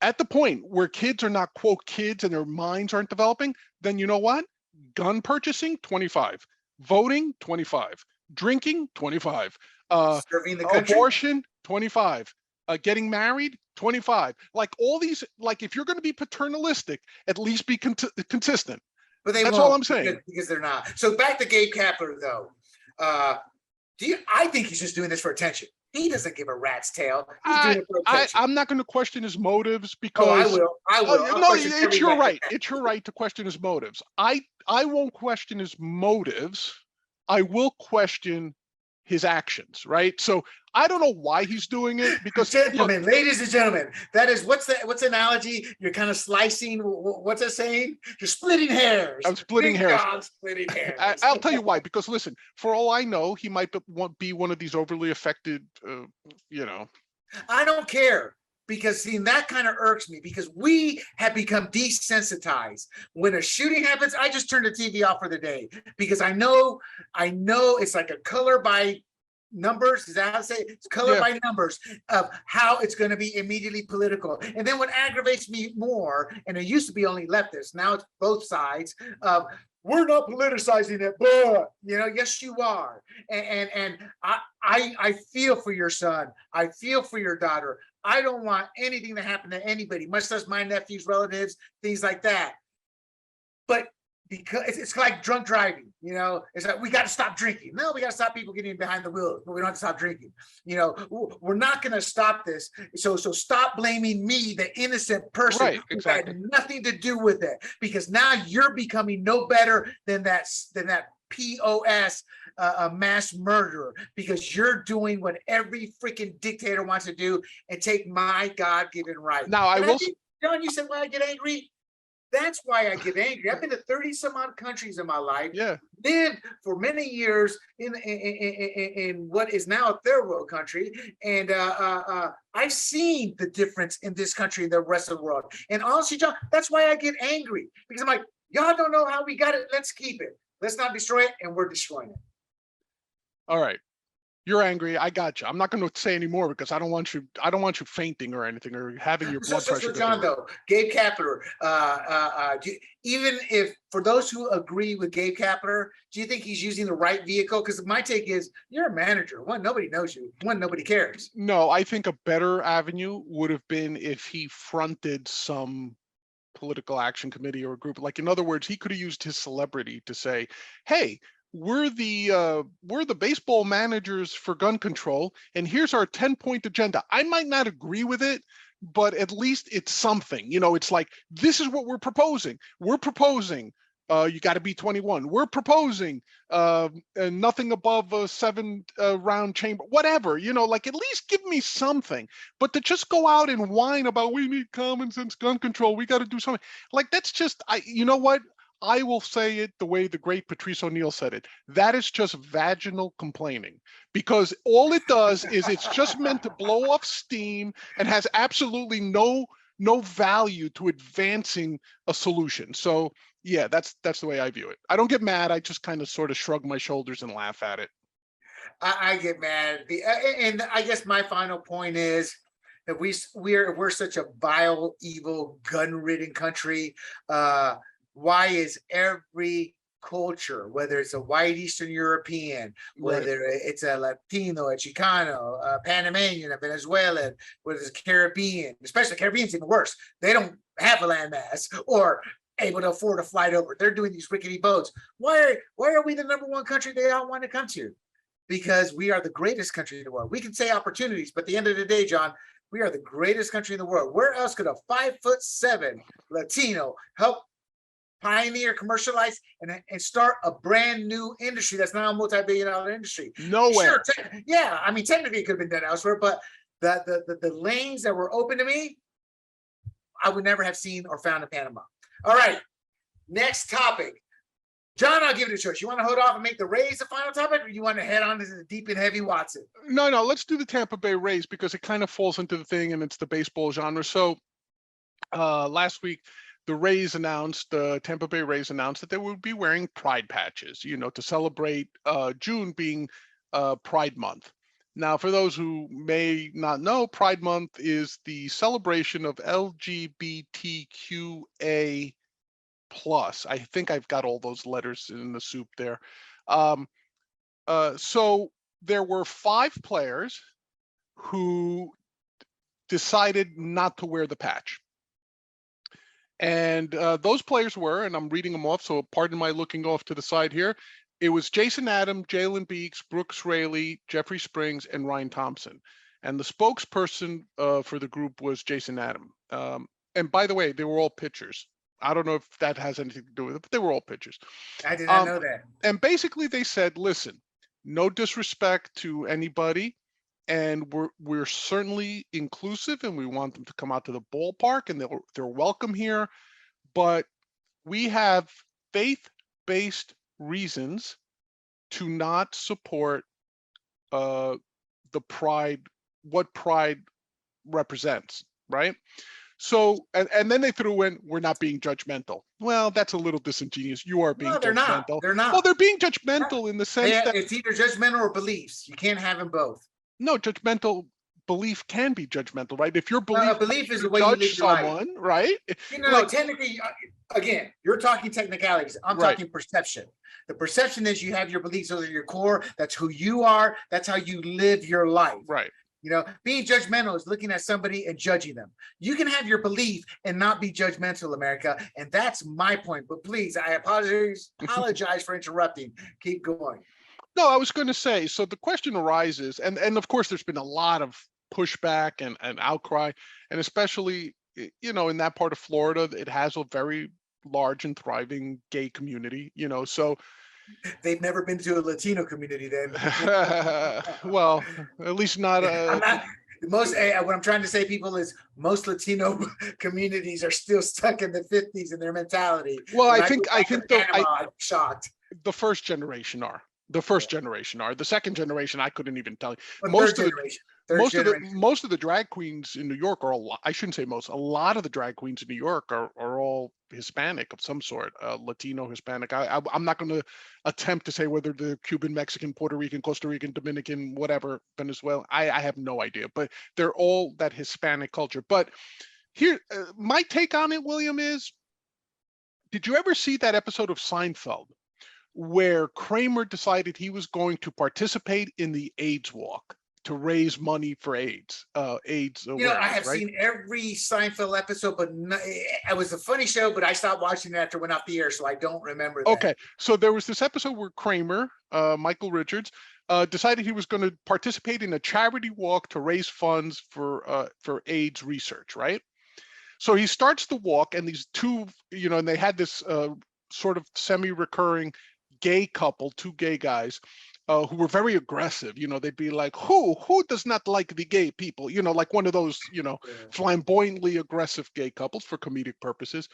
at the point where kids are not, quote, kids and their minds aren't developing, then you know what? Gun purchasing, 25. Voting, 25. Drinking, 25. Serving the country? Abortion, 25. Getting married, 25. Like all these, like if you're going to be paternalistic, at least be consistent. But that's all I'm saying. Because they're not. So back to Gabe Kapler, though. I think he's just doing this for attention. He doesn't give a rat's tail. He's doing it for attention. I'm not going to question his motives because I will. No, it's your right. It's your right to question his motives. I won't question his motives. I will question his actions, right? So I don't know why he's doing it, because gentlemen, ladies and gentlemen, that is what's the analogy? You're kind of slicing. What's it saying? You're splitting hairs. I'm splitting Big hairs. John splitting hairs. I'll tell you why. Because listen, for all I know, he might be one of these overly affected. I don't care. Because seeing that kind of irks me, because we have become desensitized. When a shooting happens, I just turn the TV off for the day, because I know it's like a color by numbers. Is that how to say it? It's color by numbers of how it's going to be immediately political. And then what aggravates me more, and it used to be only leftists, now it's both sides of, we're not politicizing it, but yes, you are. And I feel for your son. I feel for your daughter. I don't want anything to happen to anybody, much less my nephews, relatives, things like that. But because it's like drunk driving, it's like, we got to stop drinking. No, we got to stop people getting behind the wheel, but we don't have to stop drinking. We're not going to stop this. So stop blaming me, the innocent person, right, exactly, who had nothing to do with it, because now you're becoming no better than that POS, a mass murderer, because you're doing what every freaking dictator wants to do and take my God-given right. Now, I will. John, you said why I get angry? That's why I get angry. I've been to 30 some odd countries in my life. Yeah. Lived for many years in what is now a third world country. And I've seen the difference in this country and the rest of the world. And honestly, John, that's why I get angry. Because I'm like, y'all don't know how we got it. Let's keep it. Let's not destroy it. And we're destroying it. All right. You're angry. I got you. I'm not going to say any more, because I don't want you fainting or anything, or having your blood pressure. So John, though, Gabe Kapler, even if, for those who agree with Gabe Kapler, do you think he's using the right vehicle? Because my take is, you're a manager. One, nobody knows you. One, nobody cares. No, I think a better avenue would have been if he fronted some political action committee or a group. Like, in other words, he could have used his celebrity to say, hey, we're the baseball managers for gun control, and here's our 10-point agenda. I might not agree with it, but at least it's something. It's like, this is what we're proposing. We're proposing you got to be 21. We're proposing nothing above a 7-round chamber, whatever. Like, at least give me something. But to just go out and whine about, we need common sense gun control, we got to do something, like, that's just, you know what? I will say it the way the great Patrice O'Neill said it. That is just vaginal complaining, because all it does is it's just meant to blow off steam and has absolutely no value to advancing a solution. So yeah, that's the way I view it. I don't get mad. I just kind of sort of shrug my shoulders and laugh at it. I get mad. And I guess my final point is that we're such a vile, evil, gun-ridden country. Why is every culture, whether it's a white Eastern European, whether it's a Latino, a Chicano, a Panamanian, a Venezuelan, whether it's Caribbean, especially Caribbean's even worse. They don't have a landmass or able to afford a flight over. They're doing these rickety boats. Why are we the number one country they all want to come to? Because we are the greatest country in the world. We can say opportunities, but at the end of the day, John, we are the greatest country in the world. Where else could a 5'7" Latino help pioneer, commercialize, and start a brand new industry that's now a multi-billion-dollar industry? Nowhere. Sure, I mean, technically it could have been done elsewhere, but the lanes that were open to me, I would never have seen or found in Panama. All right, next topic. John, I'll give it a choice. You want to hold off and make the Rays the final topic, or you want to head on to the deep and heavy Watson? No, let's do the Tampa Bay Rays, because it kind of falls into the thing, and it's the baseball genre. So last week, the Tampa Bay Rays announced that they would be wearing pride patches, to celebrate June being Pride Month. Now, for those who may not know, Pride Month is the celebration of LGBTQA+. I think I've got all those letters in the soup there. So there were 5 players who decided not to wear the patch. And those players were, and I'm reading them off, so pardon my looking off to the side here. It was Jason Adam, Jalen Beeks, Brooks Raley, Jeffrey Springs, and Ryan Thompson. And the spokesperson for the group was Jason Adam. And by the way, they were all pitchers. I don't know if that has anything to do with it, but they were all pitchers. I did not know that. And basically they said, listen, No disrespect to anybody, and we're certainly inclusive, and we want them to come out to the ballpark, and they're welcome here. But we have faith-based reasons to not support the pride, what pride represents, right? So, and then they threw in, we're not being judgmental. Well, that's a little disingenuous. You are being No, they're not. judgmental. They're not. Well, they're being judgmental in the sense that it's either judgmental or beliefs. You can't have them both. no, judgmental belief can be judgmental, right? If your Well, belief a belief is the to way you live judge your life. someone, right? You know, Like, technically, again, you're talking technicalities. I'm Right. talking perception. The perception is you have your beliefs, those are your core. That's who you are. That's how you live your life. right. You know, being judgmental is looking at somebody and judging them. You can have your belief and not be judgmental, America. And that's my point. But please, I apologize for interrupting. Keep going. No, I was going to say, so the question arises, and of course, there's been a lot of pushback and outcry, and especially, you know, in that part of Florida, it has a very large and thriving gay community, you know, so They've never been to a Latino community then. well, at least not I'm not most what I'm trying to say, people, is most Latino communities are still stuck in the 50s in their mentality. well, When I think go back to Panama, I'm shocked. the first generation are. The first generation are. The second generation, I couldn't even tell you. But Most third of the generation. Third generation. most of the drag queens in New York are I shouldn't say most. A lot of the drag queens in New York are all Hispanic of some sort, Latino, Hispanic. I'm not going to attempt to say whether they're Cuban, Mexican, Puerto Rican, Costa Rican, Dominican, whatever, Venezuela. I have no idea, but they're all that Hispanic culture. But here, my take on it, William, is: did you ever see that episode of Seinfeld where Kramer decided he was going to participate in the AIDS walk to raise money for AIDS awareness, You know, I have right? seen every Seinfeld episode, but it was a funny show, but I stopped watching it after it went off the air, so I don't remember that. Okay, so there was this episode where Kramer, Michael Richards, decided he was going to participate in a charity walk to raise funds for AIDS research, right? So he starts the walk, and these two, you know, and they had this sort of semi-recurring gay couple, two gay guys, who were very aggressive. You know, they'd be like, who does not like the gay people? You know, like one of those, you know, flamboyantly aggressive gay couples for comedic purposes.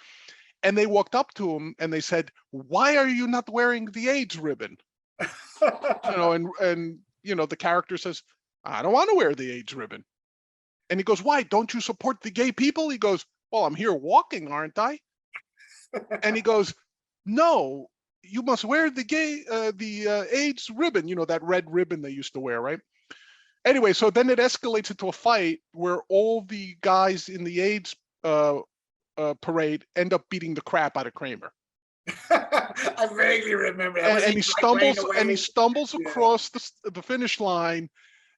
And they walked up to him and they said, "Why are you not wearing the AIDS ribbon?" You know, and you know, the character says, "I don't want to wear the AIDS ribbon." And he goes, "Why? Don't you support the gay people?" He goes, "Well, I'm here walking, aren't I?" And he goes, "No, you must wear the AIDS ribbon, you know, that red ribbon they used to wear, right?" Anyway, so then it escalates into a fight where all the guys in the AIDS parade end up beating the crap out of Kramer. I vaguely remember that. And he stumbles across the finish line.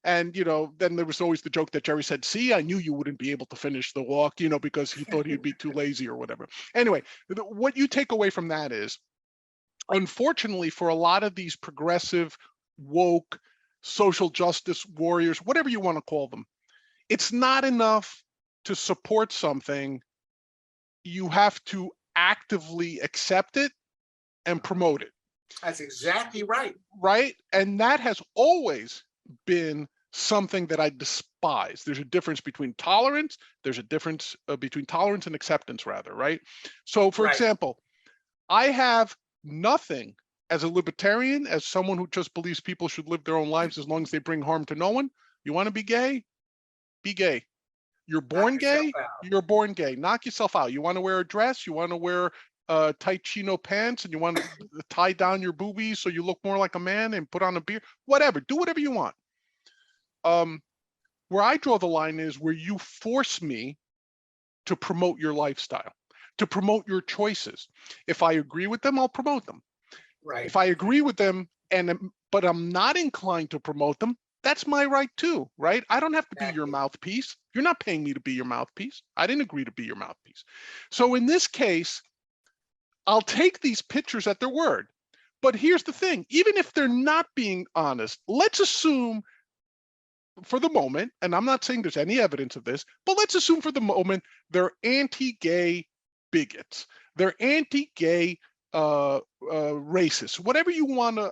And, you know, then there was always the joke that Jerry said, "See, I knew you wouldn't be able to finish the walk," you know, because he thought he'd be too lazy or whatever. Anyway, what you take away from that is, unfortunately, for a lot of these progressive, woke, social justice warriors, whatever you want to call them, it's not enough to support something. You have to actively accept it and promote it. That's exactly right. Right? And that has always been something that I despise. There's a difference between tolerance. There's a difference between tolerance and acceptance, rather, right? So, for example, I have nothing as a libertarian, as someone who just believes people should live their own lives as long as they bring harm to no one. You want to be gay? Be gay. You're born gay? You're born gay. Knock yourself out. You want to wear a dress? You want to wear tight chino pants, and you want to tie down your boobies so you look more like a man and put on a beard? Whatever. Do whatever you want. Where I draw the line is where you force me to promote your lifestyle, to promote your choices. If I agree with them, I'll promote them. Right. If I agree with them but I'm not inclined to promote them, that's my right too, right? I don't have to be your mouthpiece. You're not paying me to be your mouthpiece. I didn't agree to be your mouthpiece. So in this case, I'll take these pictures at their word. But here's the thing, even if they're not being honest, let's assume for the moment, and I'm not saying there's any evidence of this, but let's assume for the moment they're anti-gay bigots. They're anti-gay racists,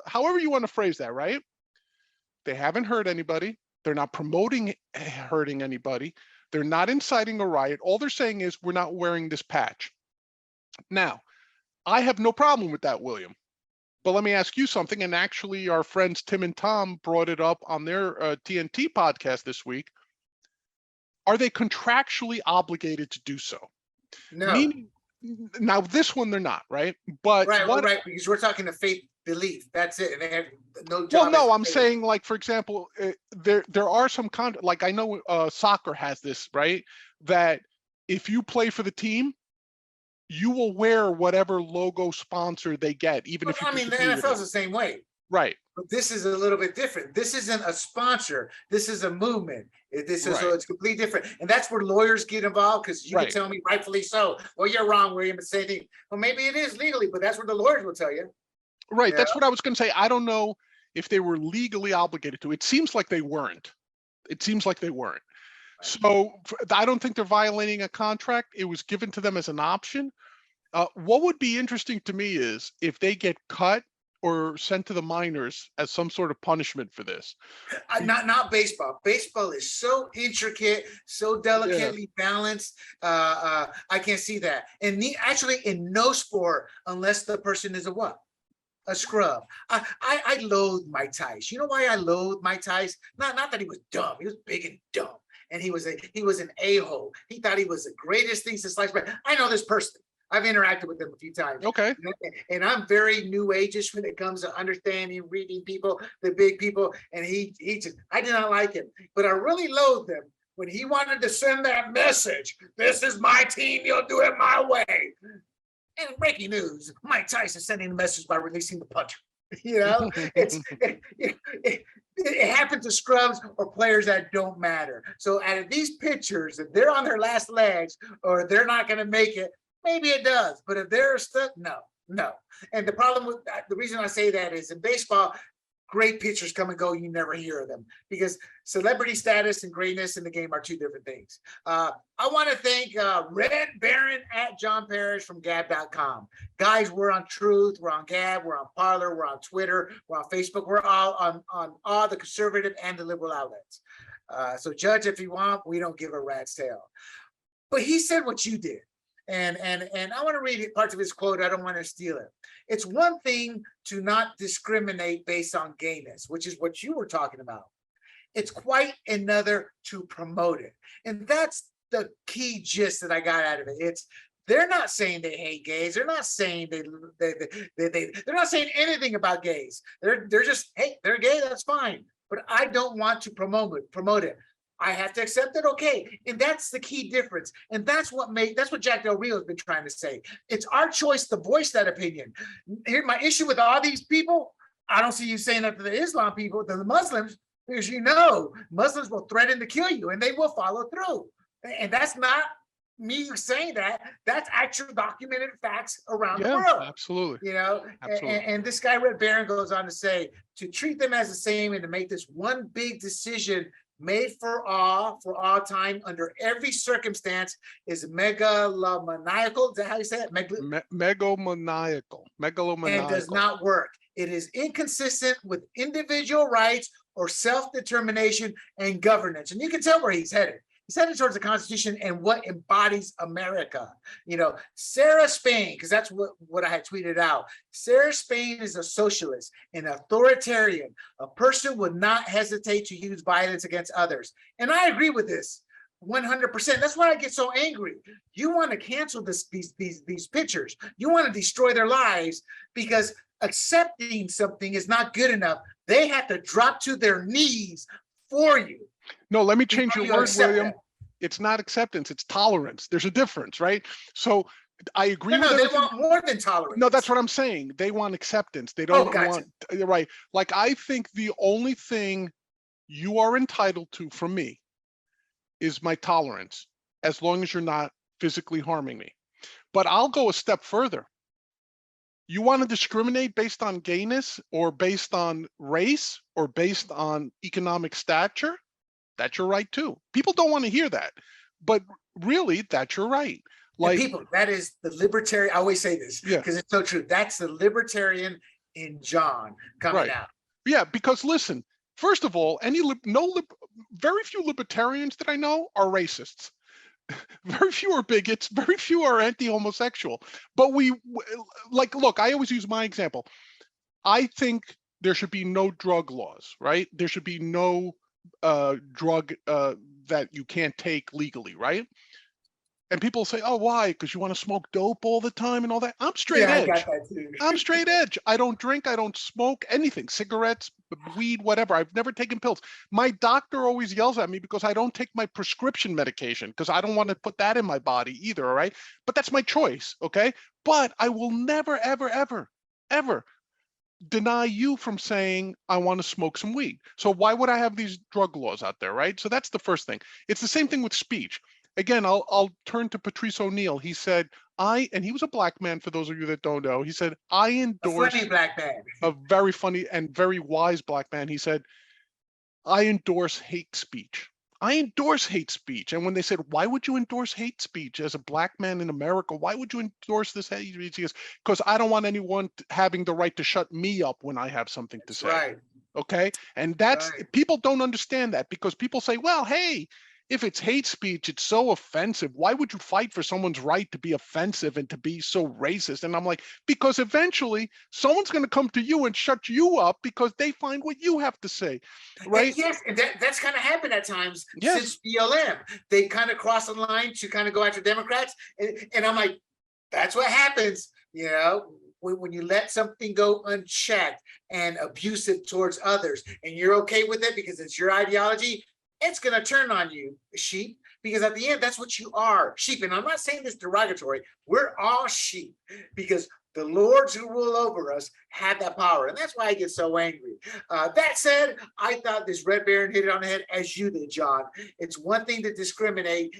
however you want to phrase that, right? They haven't hurt anybody. They're not promoting hurting anybody. They're not inciting a riot. All they're saying is we're not wearing this patch. Now, I have no problem with that, William. But let me ask you something. And actually, our friends Tim and Tom brought it up on their TNT podcast this week. Are they contractually obligated to do so? No. Meaning, now this one they're not, right? But right, because we're talking to faith belief. That's it. And they have no Well, job. no, I'm saying, like, for example, there are some like I know soccer has this, right? That if you play for the team, you will wear whatever logo sponsor they get, even if you. I mean, the NFL's the same way. Right. But this is a little bit different. This isn't a sponsor. This is a movement. This is so it's completely different. And that's where lawyers get involved, because you can tell me, rightfully so, well, you're wrong, William, and say things. Well, maybe it is legally, but that's what the lawyers will tell you. Right. That's what I was going to say. I don't know if they were legally obligated to. It seems like they weren't. Right. So I don't think they're violating a contract. It was given to them as an option. What would be interesting to me is if they get cut or sent to the minors as some sort of punishment for this. Not baseball. Baseball is so intricate, so delicately balanced. I can't see that. And actually, in no sport, unless the person is a scrub. I loathe Mike Tice. You know why I loathe Mike Tice? Not that he was dumb. He was big and dumb, and he was an a-hole. He thought he was the greatest thing since sliced bread. I know this person. I've interacted with him a few times. Okay. And I'm very new ageish when it comes to understanding, reading people, the big people. And he just, I did not like him, but I really loathed him when he wanted to send that message. This is my team. You'll do it my way. And breaking news, Mike Tyson sending the message by releasing the puncher. You know, it happened to scrubs or players that don't matter. So out of these pitchers, if they're on their last legs or they're not going to make it, maybe it does, but if they're stuck, no. And the problem with the reason I say that is in baseball, great pitchers come and go. You never hear of them because celebrity status and greatness in the game are two different things. I want to thank Red Baron at John Parrish from Gab.com. Guys, we're on Truth, we're on Gab, we're on Pilar, we're on Twitter, we're on Facebook. We're all on all the conservative and the liberal outlets. So judge if you want. We don't give a rat's tail. But he said what you did. And I want to read parts of his quote. I don't want to steal it. It's one thing to not discriminate based on gayness, which is what you were talking about. It's quite another to promote it. And that's the key gist that I got out of it. They're not saying they hate gays. They're not saying they're not saying anything about gays. They're just, hey, they're gay, that's fine. But I don't want to promote it. I have to accept it, okay. And that's the key difference. And that's what Jack Del Rio has been trying to say. It's our choice to voice that opinion. Here, my issue with all these people, I don't see you saying that to the Islam people, to the Muslims, because Muslims will threaten to kill you and they will follow through. And that's not me saying that. That's actual documented facts around the world. Absolutely. You know, absolutely. And this guy, Red Baron, goes on to say, to treat them as the same and to make this one big decision made for all time, under every circumstance, is megalomaniacal. Is that how you say it? Megalomaniacal. And does not work. It is inconsistent with individual rights or self-determination and governance. And you can tell where he's headed. He's headed towards the Constitution and what embodies America. You know, Sarah Spain, because that's what I had tweeted out. Sarah Spain is a socialist, an authoritarian. A person would not hesitate to use violence against others. And I agree with this 100%. That's why I get so angry. You want to cancel these pictures. You want to destroy their lives because accepting something is not good enough. They have to drop to their knees for you. No, let me change your word, William. It's not acceptance, it's tolerance. There's a difference, right? So I agree with they want more than tolerance. No, that's what I'm saying. They want acceptance. They don't want, right. Like, I think the only thing you are entitled to from me is my tolerance, as long as you're not physically harming me. But I'll go a step further. You want to discriminate based on gayness or based on race or based on economic stature? That's your right too. People don't want to hear that, but really, that's your right. Like, people, that is the libertarian. I always say this because it's so true. That's the libertarian in John coming out. Yeah, because listen, First of all, very few libertarians that I know are racists. Very few are bigots. Very few are anti-homosexual. But look, I always use my example. I think there should be no drug laws, right? There should be no drug that you can't take legally, right? And people say, oh, why? Because you want to smoke dope all the time and all that. I'm straight edge. I got that too. I'm straight edge. I don't drink. I don't smoke anything, cigarettes, weed, whatever. I've never taken pills. My doctor always yells at me because I don't take my prescription medication because I don't want to put that in my body either. All right. But that's my choice. Okay. But I will never, ever, ever, ever deny you from saying I want to smoke some weed. So why would I have these drug laws out there? Right. So that's the first thing. It's the same thing with speech. Again, I'll turn to Patrice O'Neill. He said, and he was a black man, for those of you that don't know. He said, I endorse a funny black man. A very funny and very wise black man. He said, I endorse hate speech. I endorse hate speech. And when they said, why would you endorse hate speech as a black man in America? Why would you endorse this hate speech? He goes, because I don't want anyone having the right to shut me up when I have something to say. Right. Okay. And people don't understand that, because people say, well, hey, if it's hate speech, it's so offensive. Why would you fight for someone's right to be offensive and to be so racist? And I'm like, because eventually someone's going to come to you and shut you up because they find what you have to say, right? And yes, and that's kind of happened at times Yes. since BLM. They kind of cross the line to kind of go after Democrats. And I'm like, that's what happens, you know, when you let something go unchecked and abusive towards others, and you're okay with it because it's your ideology. It's going to turn on you, sheep, because at the end, that's what you are, sheep. And I'm not saying this derogatory. We're all sheep because the lords who rule over us have that power. And that's why I get so angry. That said, I thought this Red Baron hit it on the head, as you did, John. It's one thing to discriminate,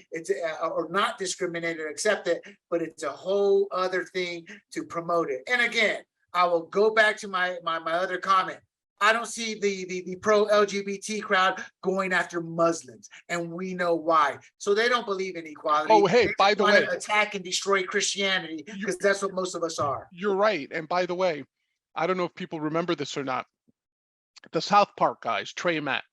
or not discriminate or accept it, but it's a whole other thing to promote it. And again, I will go back to my other comment. I don't see the pro-LGBT crowd going after Muslims, and we know why. So they don't believe in equality. Oh, hey, by the way, attack and destroy Christianity, because that's what most of us are. You're right. And by the way, I don't know if people remember this or not. The South Park guys, Trey and Matt,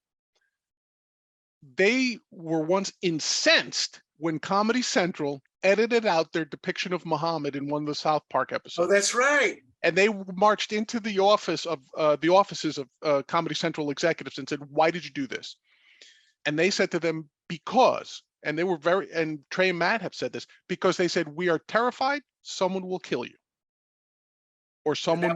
they were once incensed when Comedy Central edited out their depiction of Muhammad in one of the South Park episodes. Oh, that's right. And they marched into the offices of Comedy Central executives and said, why did you do this? And they said to them, because, and they were and Trey and Matt have said this, because they said, we are terrified someone will kill you, or someone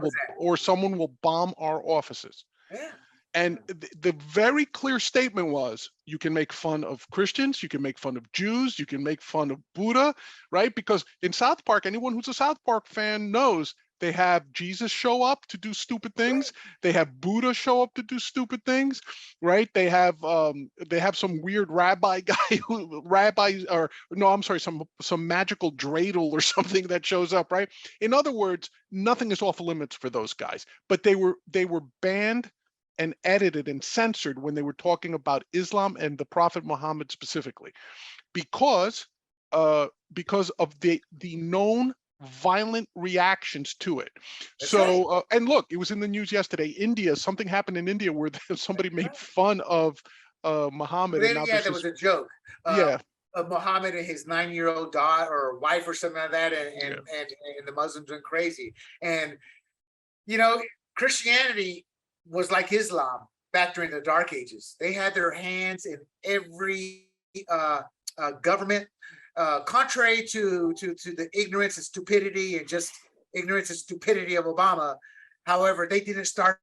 will bomb our offices. Yeah. And the very clear statement was, you can make fun of Christians, you can make fun of Jews, you can make fun of Buddha, right? Because in South Park, anyone who's a South Park fan knows they have Jesus show up to do stupid things. Right. They have Buddha show up to do stupid things, right? They have some weird rabbi guy some magical dreidel or something that shows up, right? In other words, nothing is off limits for those guys. But they were banned and edited and censored when they were talking about Islam and the Prophet Muhammad specifically, because of the known violent reactions to it. That's so right. And look, it was in the news yesterday. Something happened in India where somebody made fun of Muhammad. Then, and there was a joke. Yeah. Of Muhammad and his 9-year-old daughter or wife or something like that, and the Muslims went crazy. And you know, Christianity was like Islam back during the Dark Ages. They had their hands in every government. Contrary to the ignorance and stupidity and just ignorance and stupidity of Obama, however, they didn't start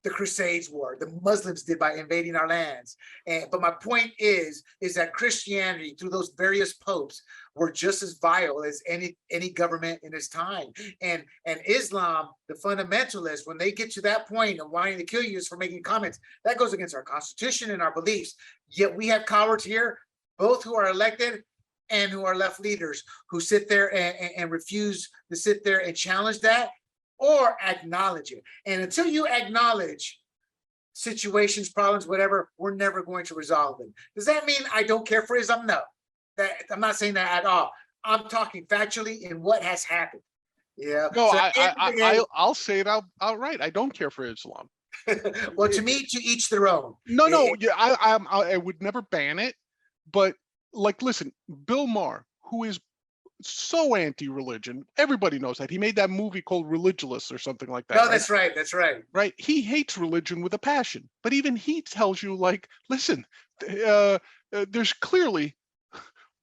the Crusades war. The Muslims did by invading our lands. But my point is that Christianity, through those various popes, were just as vile as any government in its time. And Islam, the fundamentalists, when they get to that point of wanting to kill you is for making comments, that goes against our Constitution and our beliefs. Yet we have cowards here, both who are elected and who are left leaders, who sit there and refuse to sit there and challenge that or acknowledge it. And until you acknowledge situations, problems, whatever, we're never going to resolve them. Does that mean I don't care for Islam? No, I'm not saying that at all. I'm talking factually in what has happened. Yeah. No, so I'll say it outright. I don't care for Islam. Well, to me, to each their own. No, yeah, I would never ban it, but like, listen, Bill Maher, who is so anti-religion, everybody knows that. He made that movie called Religulous or something like that. No, right? that's right. That's right. Right? He hates religion with a passion, but even he tells you, like, listen, there's clearly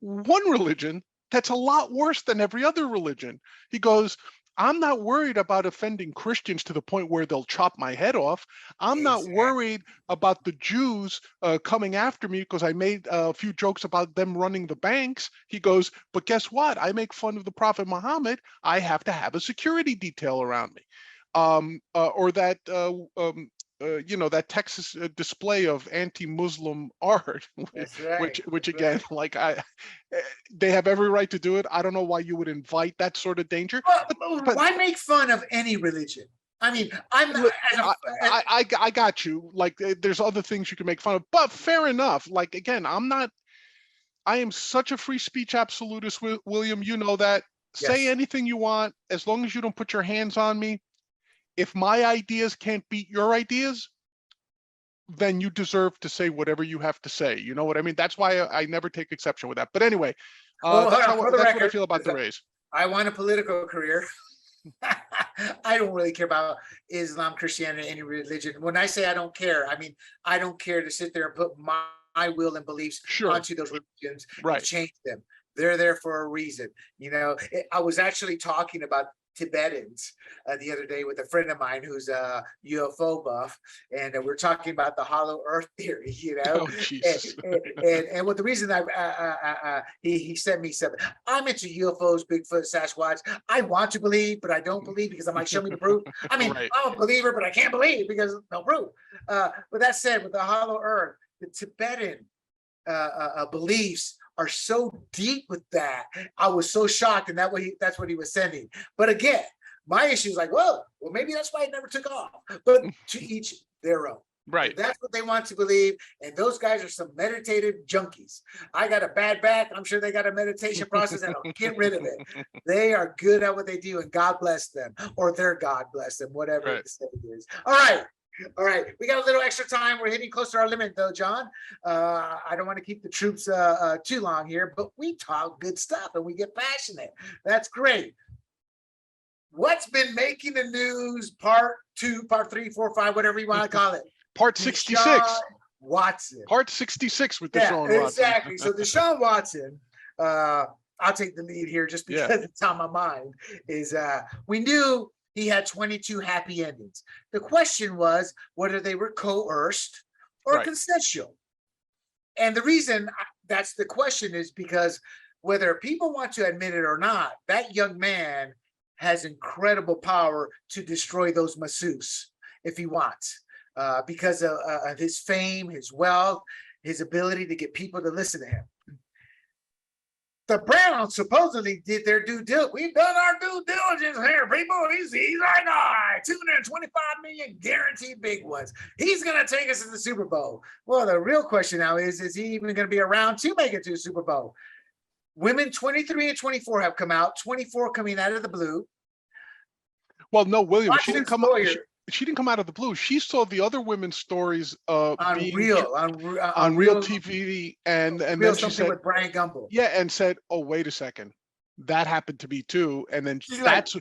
one religion that's a lot worse than every other religion. He goes, I'm not worried about offending Christians to the point where they'll chop my head off. I'm not worried about the Jews coming after me because I made a few jokes about them running the banks. He goes, but guess what? I make fun of the Prophet Muhammad. I have to have a security detail around me. Or that that Texas display of anti-Muslim art, which again, like they have every right to do it. I don't know why you would invite that sort of danger. But why make fun of any religion? I mean, I got you. Like, there's other things you can make fun of, but fair enough. Like, again, I am such a free speech absolutist, William. You know that. Say anything you want, as long as you don't put your hands on me. If my ideas can't beat your ideas, then you deserve to say whatever you have to say. You know what I mean? That's why I never take exception with that. But anyway, that's what I feel about the Rays. I want a political career. I don't really care about Islam, Christianity, any religion. When I say I don't care, I mean, I don't care to sit there and put my will and beliefs onto those religions and change them. They're there for a reason. You know, I was actually talking about Tibetans the other day with a friend of mine who's a UFO buff, and we're talking about the hollow earth theory, you know. And what the reason he sent me something. I'm into UFOs, Bigfoot, Sasquatch. I want to believe, but I don't believe because I'm like, show me the proof. I mean, I'm a believer, but I can't believe because no proof. But that said, with the hollow earth, the Tibetan beliefs are so deep with that. I was so shocked, and that's what he was sending. But again, my issue is like, well, maybe that's why it never took off. But to each their own. Right. That's what they want to believe. And those guys are some meditative junkies. I got a bad back. I'm sure they got a meditation process and I'll get rid of it. They are good at what they do, and God bless them, or their God bless them, whatever it is. All right, we got a little extra time. We're hitting close to our limit, though, John. I don't want to keep the troops too long here, but we talk good stuff and we get passionate. That's great. What's been making the news? Part 2, part 3, 4, 5, whatever you want to call it. Part 66. Deshaun Watson. Part 66 with Deshaun Watson. Exactly. So Deshaun Watson, I'll take the lead here just because it's on my mind, is we knew he had 22 happy endings. The question was whether they were coerced or consensual. And the reason that's the question is because whether people want to admit it or not, that young man has incredible power to destroy those masseuses if he wants, because of his fame, his wealth, his ability to get people to listen to him. The Browns supposedly did their due diligence. We've done our due diligence here, people. He's our guy. $225 million guaranteed big ones. He's going to take us to the Super Bowl. Well, the real question now is he even going to be around to make it to the Super Bowl? Women 23 and 24 have come out, 24 coming out of the blue. Well, no, William, she didn't come out. She didn't come out of the blue. She saw the other women's stories on Real TV, and then she said with Brian Gumble. Yeah, and said, "Oh, wait a second, that happened to me too." And then that's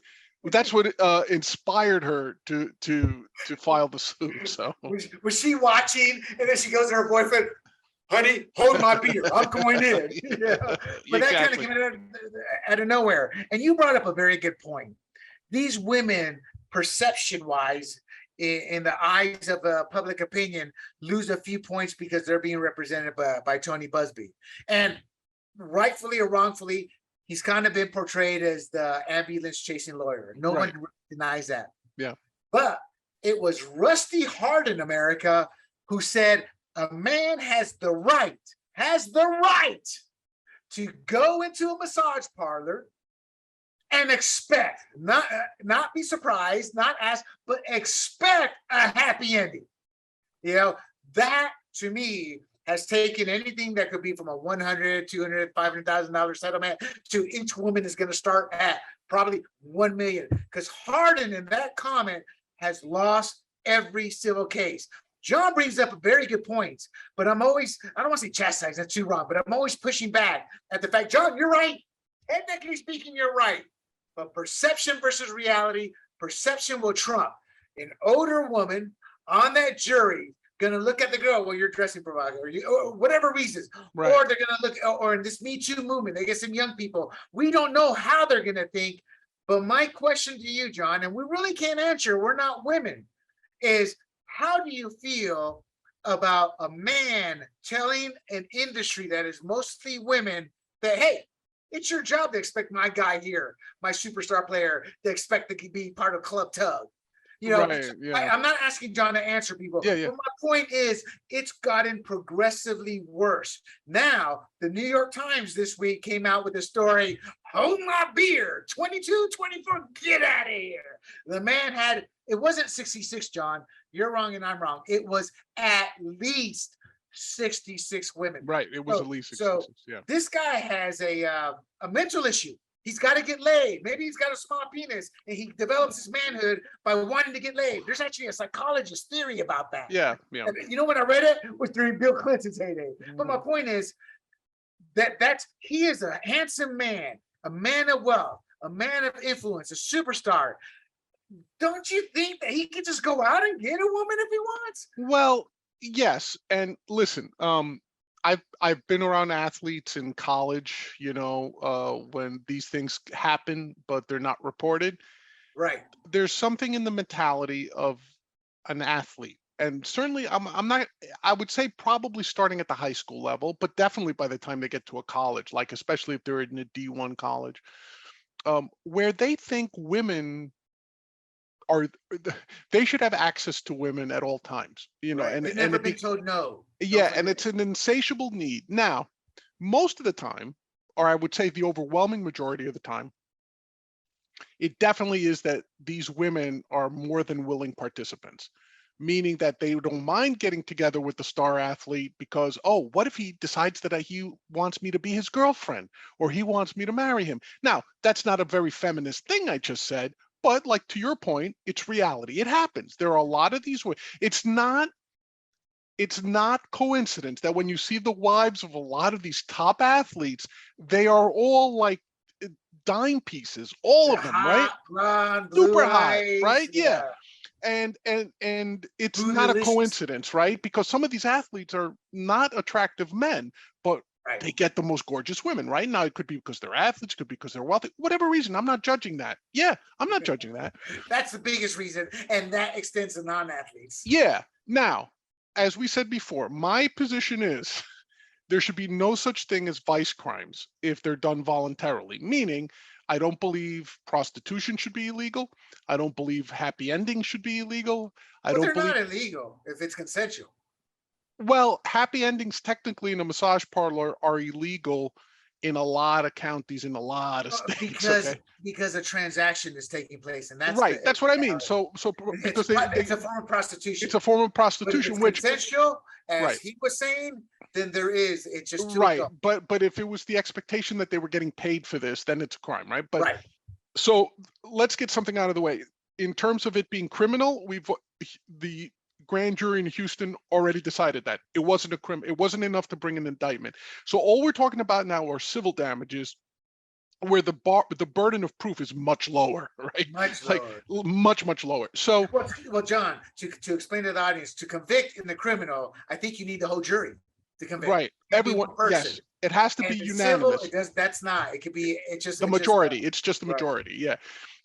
what inspired her to file the suit. So was she watching? And then she goes to her boyfriend, "Honey, hold my beer. I'm going in." But that kind of came out of nowhere. And you brought up a very good point. These women, perception-wise, in the eyes of public opinion, lose a few points because they're being represented by Tony Busby. And rightfully or wrongfully, he's kind of been portrayed as the ambulance-chasing lawyer. No one denies that. Yeah. But it was Rusty Hart in America who said a man has the right to go into a massage parlor and expect, not be surprised, not ask, but expect a happy ending. You know, that to me has taken anything that could be from a $100,000, $200,000, $500,000 settlement to each woman is going to start at probably $1 million. Because Harden in that comment has lost every civil case. John brings up very good points, but I'm always, I don't want to say chastise, that's too wrong, but I'm always pushing back at the fact, John, you're right. Technically speaking, you're right. But perception versus reality, perception will trump. An older woman on that jury gonna look at the girl, well, you're dressing provocative, or whatever reasons, Right. or they're gonna look, or in this Me Too movement, they get some young people. We don't know how they're gonna think. But my question to you, John, and we really can't answer, we're not women, is how do you feel about a man telling an industry that is mostly women that, hey, it's your job to expect my guy here, my superstar player, to expect to be part of Club Tug? You know, Right, yeah. I'm not asking John to answer people, Yeah, yeah. but my point is it's gotten progressively worse. Now, the New York Times this week came out with a story, hold my beer, 22, 24, get out of here. The man had, it wasn't 66, John, you're wrong and I'm wrong. It was at least 66 women. Right, it was at least 66, yeah. This guy has a mental issue. He's got to get laid. Maybe he's got a small penis and he develops his manhood by wanting to get laid. There's actually a psychologist theory about that. Yeah, yeah. And you know when I read it? It was during Bill Clinton's heyday. But my point is that he is a handsome man, a man of wealth, a man of influence, a superstar. Don't you think that he could just go out and get a woman if he wants? Well, yes. And listen, I've been around athletes in college, you know, when these things happen, but they're not reported. Right. There's something in the mentality of an athlete. And certainly I'm not, I would say probably starting at the high school level, but definitely by the time they get to a college, like especially if they're in a D1 college, where they think women are, they should have access to women at all times, you know, Right. and They've never it been told no. yeah, and it's an insatiable need. Now, most of the time, or I would say the overwhelming majority of the time, it definitely is that these women are more than willing participants, meaning that they don't mind getting together with the star athlete because, oh, what if he decides that he wants me to be his girlfriend or he wants me to marry him? Now, that's not a very feminist thing I just said, but like to your point, it's reality. It happens. There are a lot of these ways. It's not coincidence that when you see the wives of a lot of these top athletes, they are all like dime pieces, all of them, right? Blonde, Super blue hot, eyes, right? Yeah. And it's not a coincidence, right? Because some of these athletes are not attractive men, but they get the most gorgeous women, right? Now it could be because they're athletes, could be because they're wealthy, whatever reason. I'm not judging that. Yeah, I'm not judging that. That's the biggest reason, and that extends to non-athletes. Yeah. Now, as we said before, my position is there should be no such thing as vice crimes if they're done voluntarily, meaning I don't believe prostitution should be illegal. I don't believe happy endings should be illegal. They're not illegal if it's consensual. Well, happy endings technically in a massage parlor are illegal in a lot of counties, in a lot of states. Because a transaction is taking place, and that's right. That's what I mean. So because it's a form of prostitution. It's a form of prostitution, which consensual, as he was saying, then there is. It's just right. But if it was the expectation that they were getting paid for this, then it's a crime, right? But so let's get something out of the way. In terms of it being criminal, the grand jury in Houston already decided that it wasn't a crime. It wasn't enough to bring an indictment. So all we're talking about now are civil damages, where the burden of proof is much lower, right? Much lower. So well, John, to explain to the audience, to convict in the criminal, I think you need the whole jury to convict. Right. Everyone. Yes. It has to be unanimous. Civil, that's not. It could be. It's just the majority. It's just the majority. Yeah.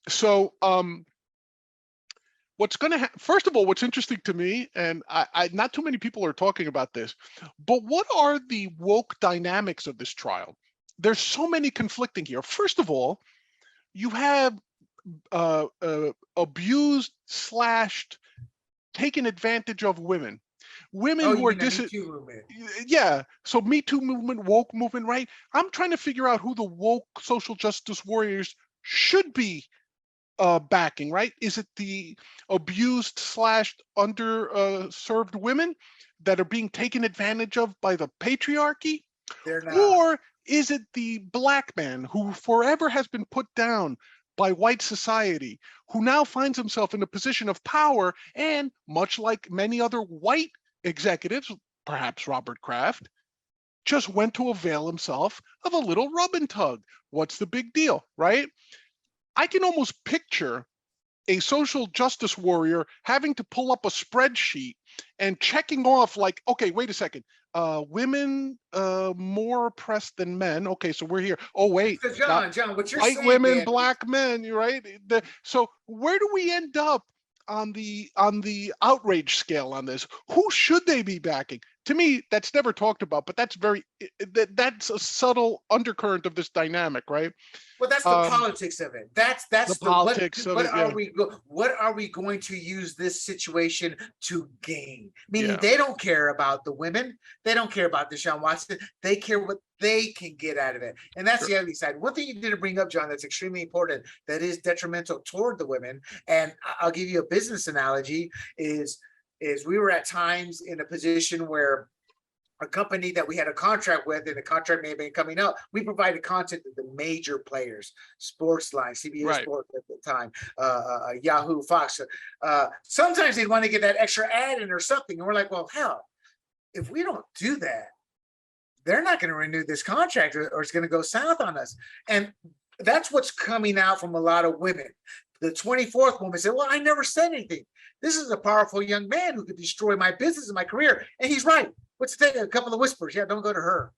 So what's going to happen? First of all, what's interesting to me, and I not too many people are talking about this, but what are the woke dynamics of this trial? There's so many conflicting here. First of all, you have abused, slashed, taken advantage of women who are yeah. So Me Too movement, woke movement, right? I'm trying to figure out who the woke social justice warriors should be backing, right? Is it the abused, slashed, underserved women that are being taken advantage of by the patriarchy? They're not. Or is it the black man who forever has been put down by white society, who now finds himself in a position of power, and much like many other white executives, perhaps Robert Kraft, just went to avail himself of a little rub and tug. What's the big deal, right? I can almost picture a social justice warrior having to pull up a spreadsheet and checking off like, okay, wait a second. Women more oppressed than men. Okay, so we're here. Oh, wait. So John, what you're White saying, women, man, black men, you're right. So where do we end up on the outrage scale on this? Who should they be backing? To me, that's never talked about, but that's a subtle undercurrent of this dynamic, right? well, that's the politics of it. That's The politics of what it. are Yeah. what are we going to use this situation to gain? Meaning Yeah. they don't care about the women, they don't care about Deshaun Watson, they care what they can get out of it. And that's the ugly side. One thing you didn't bring up, John, that's extremely important, that is detrimental toward the women. And I'll give you a business analogy, is we were at times in a position where a company that we had a contract with, and the contract may have been coming up, we provided content to the major players, Sportsline, CBS Right. Sports at the time, Yahoo, Fox. Sometimes they'd want to get that extra ad in or something. And we're like, well, hell, if we don't do that, they're not going to renew this contract, or it's going to go south on us. And that's what's coming out from a lot of women. The 24th woman said, well, I never said anything. This is a powerful young man who could destroy my business and my career. And he's right. What's the thing? A couple of whispers. Yeah, don't go to her.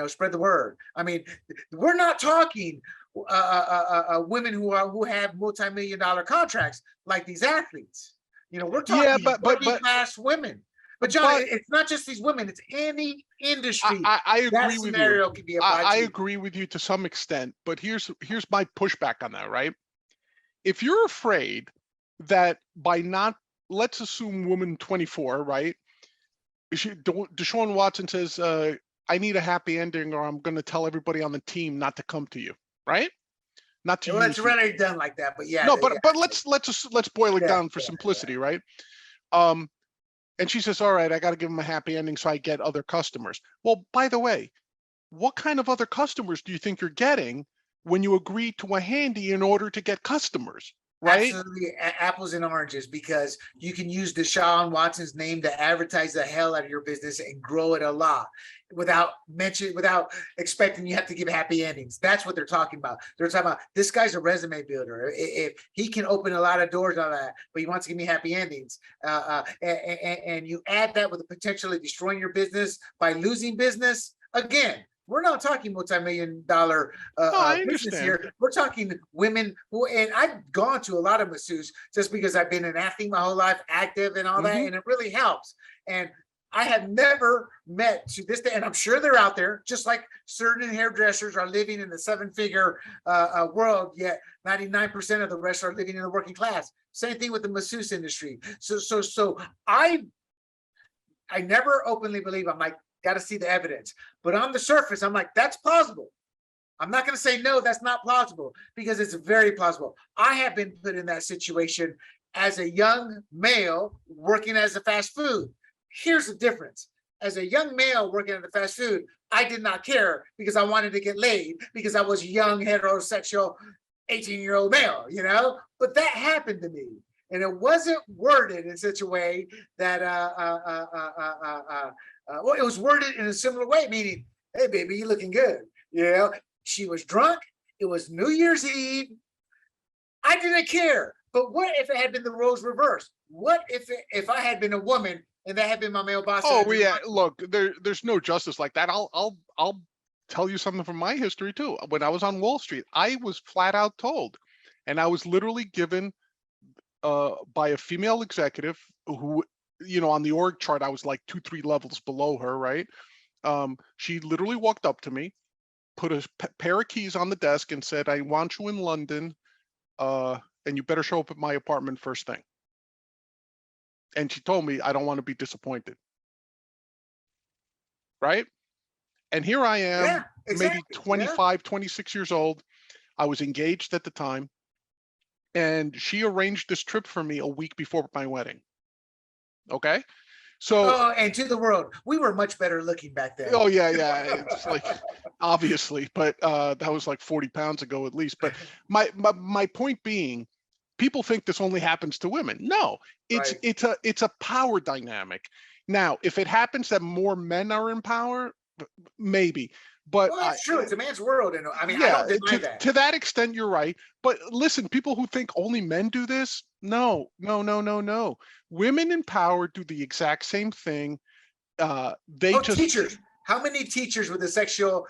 Spread the word. I mean, we're not talking women who have multi-million-dollar contracts like these athletes. We're talking working class women. But John, it's not just these women; it's any industry. I agree with you. Can be applied I agree with you to some extent, but here's my pushback on that. Right? If you're afraid that by not, let's assume woman 24, right? Deshaun Watson says, I need a happy ending, or I'm going to tell everybody on the team not to come to you, right? Not to well, use it's already done like that, but yeah. No, but let's boil it down for simplicity, right? And she says, all right, I got to give him a happy ending so I get other customers. Well, by the way, what kind of other customers do you think you're getting when you agree to a handy in order to get customers? Right? Absolutely, apples and oranges, because you can use Deshaun Watson's name to advertise the hell out of your business and grow it a lot without expecting you have to give happy endings. That's what they're talking about. They're talking about, this guy's a resume builder. If he can open a lot of doors on that, but he wants to give me happy endings, and you add that with potentially destroying your business by losing business, again, we're not talking multi-million-dollar business here. We're talking women who, and I've gone to a lot of masseuses just because I've been an athlete my whole life, active and all that, and it really helps. And I have never met, to this day, and I'm sure they're out there, just like certain hairdressers are living in the seven-figure world, yet 99% of the rest are living in the working class. Same thing with the masseuse industry. So I never openly believe, I'm like, got to see the evidence. But on the surface, I'm like, that's plausible. I'm not going to say, no, that's not plausible, because it's very plausible. I have been put in that situation as a young male working as a fast food. Here's the difference. As a young male working at the fast food, I did not care because I wanted to get laid, because I was a young, heterosexual, 18-year-old male, But that happened to me. And it wasn't worded in such a way that well, it was worded in a similar way, meaning, hey, baby, you looking good. She was drunk. It was New Year's Eve. I didn't care. But what if it had been the roles reversed? What if I had been a woman and that had been my male boss? Oh, yeah. Look, there's no justice like that. I'll tell you something from my history too. When I was on Wall Street, I was flat out told, and I was literally given by a female executive who, on the org chart, I was like 2-3 levels below her, right? She literally walked up to me, put a pair of keys on the desk and said, I want you in London, and you better show up at my apartment first thing. And she told me, I don't want to be disappointed. Right? And here I am, maybe 25, 26 years old. I was engaged at the time. And she arranged this trip for me a week before my wedding. Okay. So, and to the world, we were much better looking back then. oh yeah, it's like obviously, but that was like 40 pounds ago at least. But my point being, people think this only happens to women. No, it's Right. it's a power dynamic. Now, if it happens that more men are in power, maybe. But Well, that's true. It's a man's world, and I mean, I yeah, don't deny that. to that extent, you're right. But listen, people who think only men do this, no, no, no, no, no. Women in power do the exact same thing. They Oh, just teachers. How many teachers with a sexual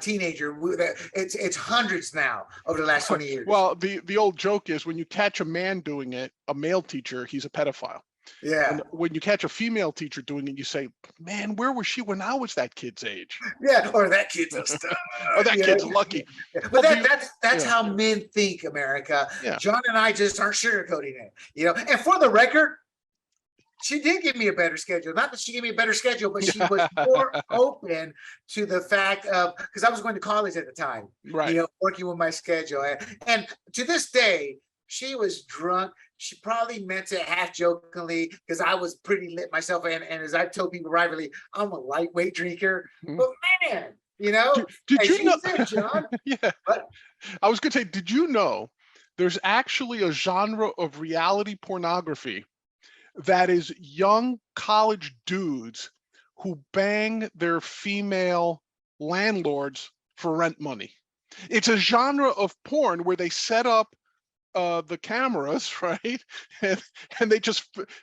teenager? It's hundreds now over the last 20 years. well, the old joke is when you catch a man doing it, a male teacher, he's a pedophile. Yeah. And when you catch a female teacher doing it, you say, "Man, where was she when I was that kid's age?" Yeah, or that kid's a stud. Or that kid's lucky. But Well, that's yeah, how men think, America. yeah. John and I just aren't sugarcoating it. And for the record, she did give me a better schedule. Not that she gave me a better schedule, but she was more open to the fact of, because I was going to college at the time, Right. Working with my schedule. And to this day, she was drunk. She probably meant it half jokingly because I was pretty lit myself. And as I told people privately, I'm a lightweight drinker. Mhm. But man, Did you know? said, John, Yeah. but I was going to say, did you know there's actually a genre of reality pornography that is young college dudes who bang their female landlords for rent money? It's a genre of porn where they set up the cameras, right? And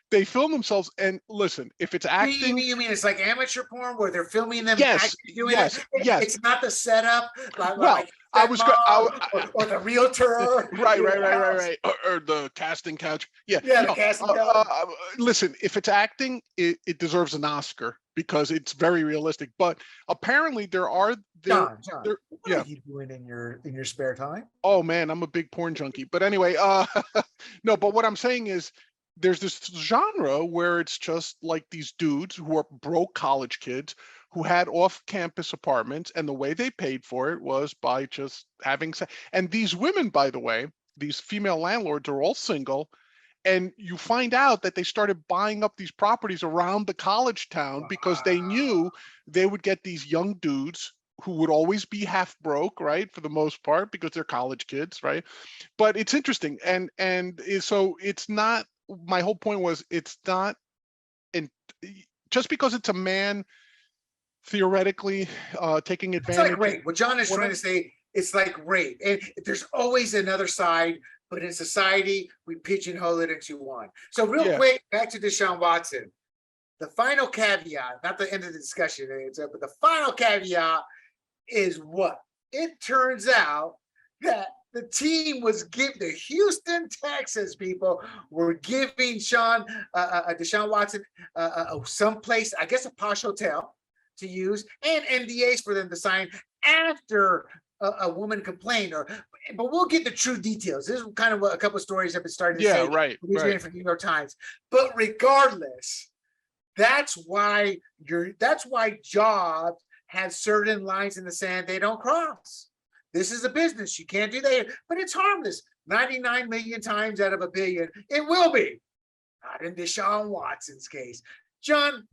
they film themselves. And listen, if it's acting, you mean it's like amateur porn where they're filming them yes, actually doing yes, it? yes. It's not the setup Well, I was or the realtor. right, or the casting couch. Yeah, Yeah, the no. casting couch. Listen, if it's acting, it deserves an Oscar because it's very realistic. But apparently, John, there, what yeah. are you doing in your spare time? Oh man, I'm a big porn junkie. But anyway, no. But what I'm saying is, there's this genre where it's just like these dudes who are broke college kids who had off-campus apartments, and the way they paid for it was by just having sex. And these women, by the way, these female landlords are all single, and you find out that they started buying up these properties around the college town because they knew they would get these young dudes who would always be half broke, right, for the most part, because they're college kids, right? But it's interesting, so it's not. My whole point was it's not, and just because it's a man theoretically taking advantage. It's like rape. What John is trying to say, it's like rape. And there's always another side, but in society, we pigeonhole it into one. So real quick, back to Deshaun Watson. The final caveat, not the end of the discussion, but the final caveat is what? It turns out that the team was giving the Houston Texans people were giving Deshaun Watson someplace, I guess a posh hotel to use, and NDAs for them to sign after a woman complained. But we'll get the true details. This is kind of what a couple of stories have been starting to say. Right. From New York Times. But regardless, that's why jobs have certain lines in the sand they don't cross. This is a business. You can't do that, but it's harmless. 99 million times out of a billion, it will be. Not in Deshaun Watson's case. John,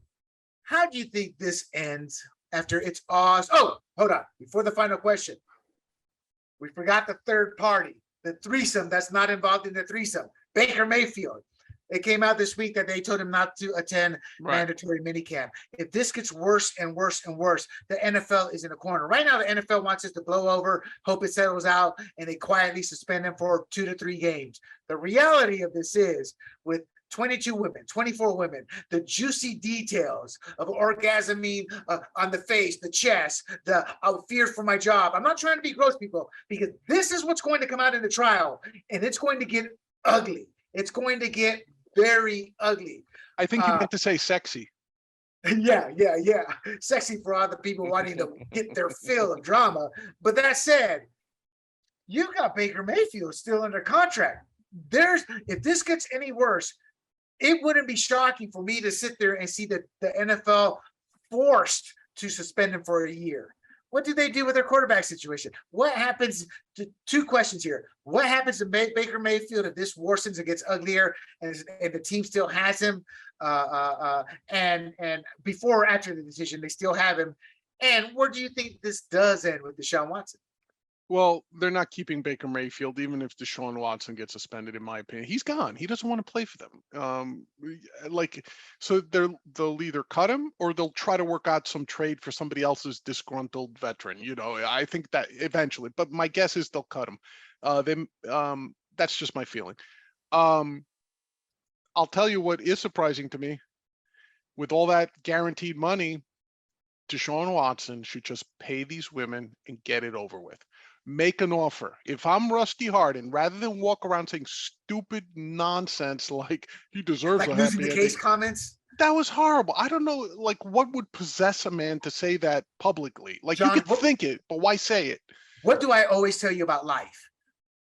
how do you think this ends after it's awesome? Oh, hold on. Before the final question, we forgot the third party, the threesome that's not involved in the threesome, Baker Mayfield. It came out this week that they told him not to attend mandatory minicamp. If this gets worse and worse and worse, the NFL is in a corner. Right now, the NFL wants us to blow over, hope it settles out, and they quietly suspend them for 2 to 3 games. The reality of this is, with 22 women, 24 women, the juicy details of orgasming on the face, the chest, I fear for my job. I'm not trying to be gross, people, because this is what's going to come out in the trial, and it's going to get ugly. It's going to get very ugly. I think you meant to say sexy. Yeah. Sexy for all the people wanting to get their fill of drama. But that said, you got Baker Mayfield still under contract. If this gets any worse, it wouldn't be shocking for me to sit there and see the NFL forced to suspend him for a year. What do they do with their quarterback situation? What happens to two questions here? What happens to Baker Mayfield if this worsens and gets uglier and the team still has him? And before or after the decision, they still have him. And where do you think this does end with Deshaun Watson? Well, they're not keeping Baker Mayfield, even if Deshaun Watson gets suspended, in my opinion. He's gone. He doesn't want to play for them. So they'll either cut him or they'll try to work out some trade for somebody else's disgruntled veteran. I think that eventually, but my guess is they'll cut him. That's just my feeling. I'll tell you what is surprising to me. With all that guaranteed money, Deshaun Watson should just pay these women and get it over with. Make an offer. If I'm Rusty Hardin, rather than walk around saying stupid nonsense like he deserves like a losing happy the case ending, comments. that was horrible. I don't know, like, what would possess a man to say that publicly? Like, John, you could think it, but why say it? What do I always tell you about life?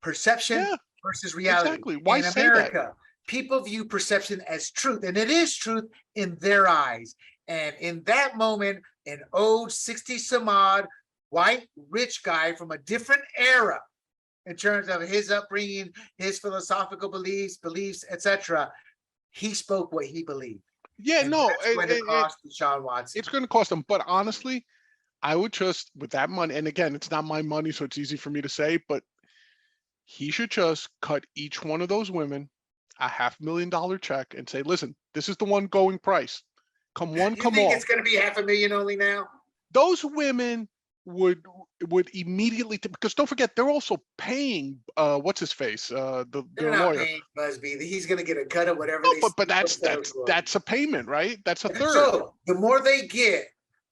Perception versus reality. Exactly. Why in say America, that? people view perception as truth, and it is truth in their eyes. And in that moment, an old 60 some odd white rich guy from a different era in terms of his upbringing, his philosophical beliefs, etc. He spoke what he believed. Yeah, and no, that's going to cost Deshaun Watson. It's going to cost him. But honestly, I would just, with that money, and again, it's not my money, so it's easy for me to say, but he should just cut each one of those women a $500,000 check and say, listen, this is the one going price. Come one, come all. You think it's going to be $500,000 only now? Those women would immediately, because don't forget, they're also paying what's his face, their lawyer. Paying Busby. He's going to get a cut of whatever. No, but that's a payment, right? That's a third. So the more they get,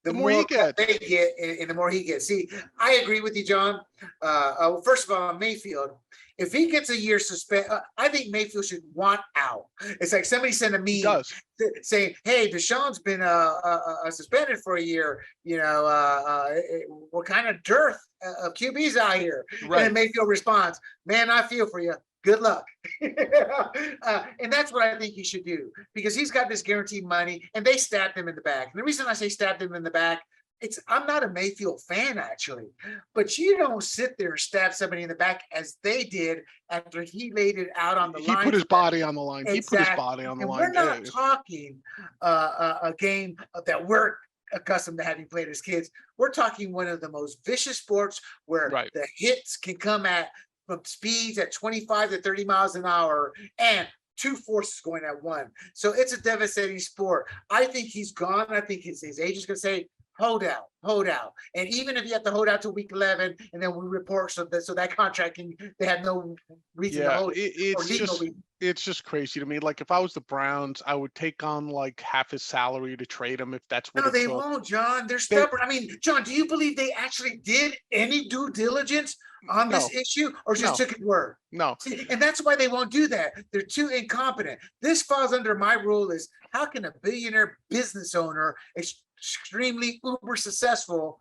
the more he gets. They get, and the more he gets. See, I agree with you, John. First of all, Mayfield, if he gets a year suspend, I think Mayfield should want out. It's like somebody sent a meme saying, "Hey, Deshaun's been suspended for a year. What kind of dearth of QBs out here?" Right. And Mayfield responds, "Man, I feel for you. Good luck." And that's what I think he should do, because he's got this guaranteed money and they stabbed him in the back. And the reason I say stabbed him in the back, I'm not a Mayfield fan, actually, but you don't sit there and stab somebody in the back as they did after he laid it out on the line. He put his body on the line. Exactly. He put his body on the line. We're not talking a game that we're accustomed to having played as kids. We're talking one of the most vicious sports where the hits can come at from speeds at 25 to 30 miles an hour and two forces going at one. So it's a devastating sport. I think he's gone. I think his agent's going to say, hold out. And even if you have to hold out to week 11 and then we report so that contract they have no reason to hold it. It's just crazy to me. Like, if I was the Browns, I would take on like half his salary to trade him if that's what. No, they won't, John. They're stubborn. I mean, John, do you believe they actually did any due diligence on this issue, or just took it word? No. See, and that's why they won't do that. They're too incompetent. This falls under my rule: is how can a billionaire business owner, extremely uber successful,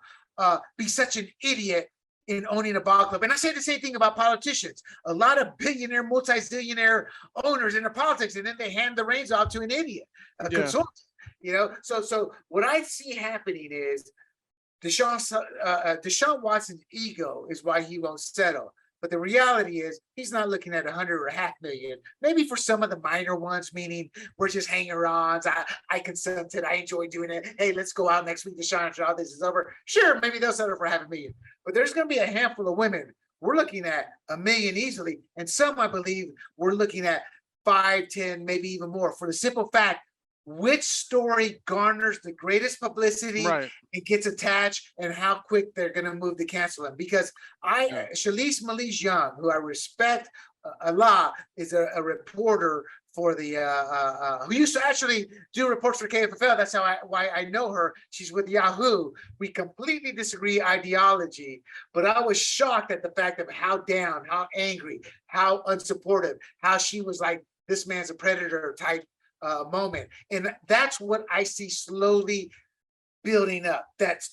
be such an idiot in owning a ball club? And I say the same thing about politicians. A lot of billionaire, multi-zillionaire owners in the politics, and then they hand the reins off to an idiot, a consultant. So what I see happening is Deshaun Watson's ego is why he won't settle. But the reality is he's not looking at 100 or $500,000. Maybe for some of the minor ones, meaning we're just hanger-ons. I consented. I enjoy doing it. Hey, let's go out next week, Deshaun, after all this is over. Sure, maybe they'll settle for $500,000. But there's going to be a handful of women. We're looking at $1 million easily. And some, I believe, we're looking at 5, 10, maybe even more, for the simple fact, which story garners the greatest publicity and gets attached, and how quick they're going to move to cancel him. Because Shameless Young, who I respect a lot, is a reporter for the who used to actually do reports for KFFL. That's why I know her. She's with Yahoo. We completely disagree ideology, but I was shocked at the fact of how down, how angry, how unsupportive, how she was like, this man's a predator type moment. And that's what I see slowly building up. That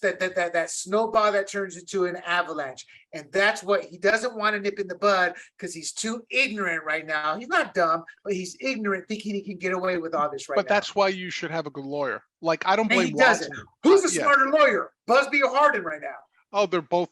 snowball that turns into an avalanche. And that's what he doesn't want to nip in the bud, because he's too ignorant right now. He's not dumb, but he's ignorant, thinking he can get away with all this right now. But that's why you should have a good lawyer. Like, I don't blame Watson. Who's a smarter lawyer? Busby or Hardin right now? Oh, they're both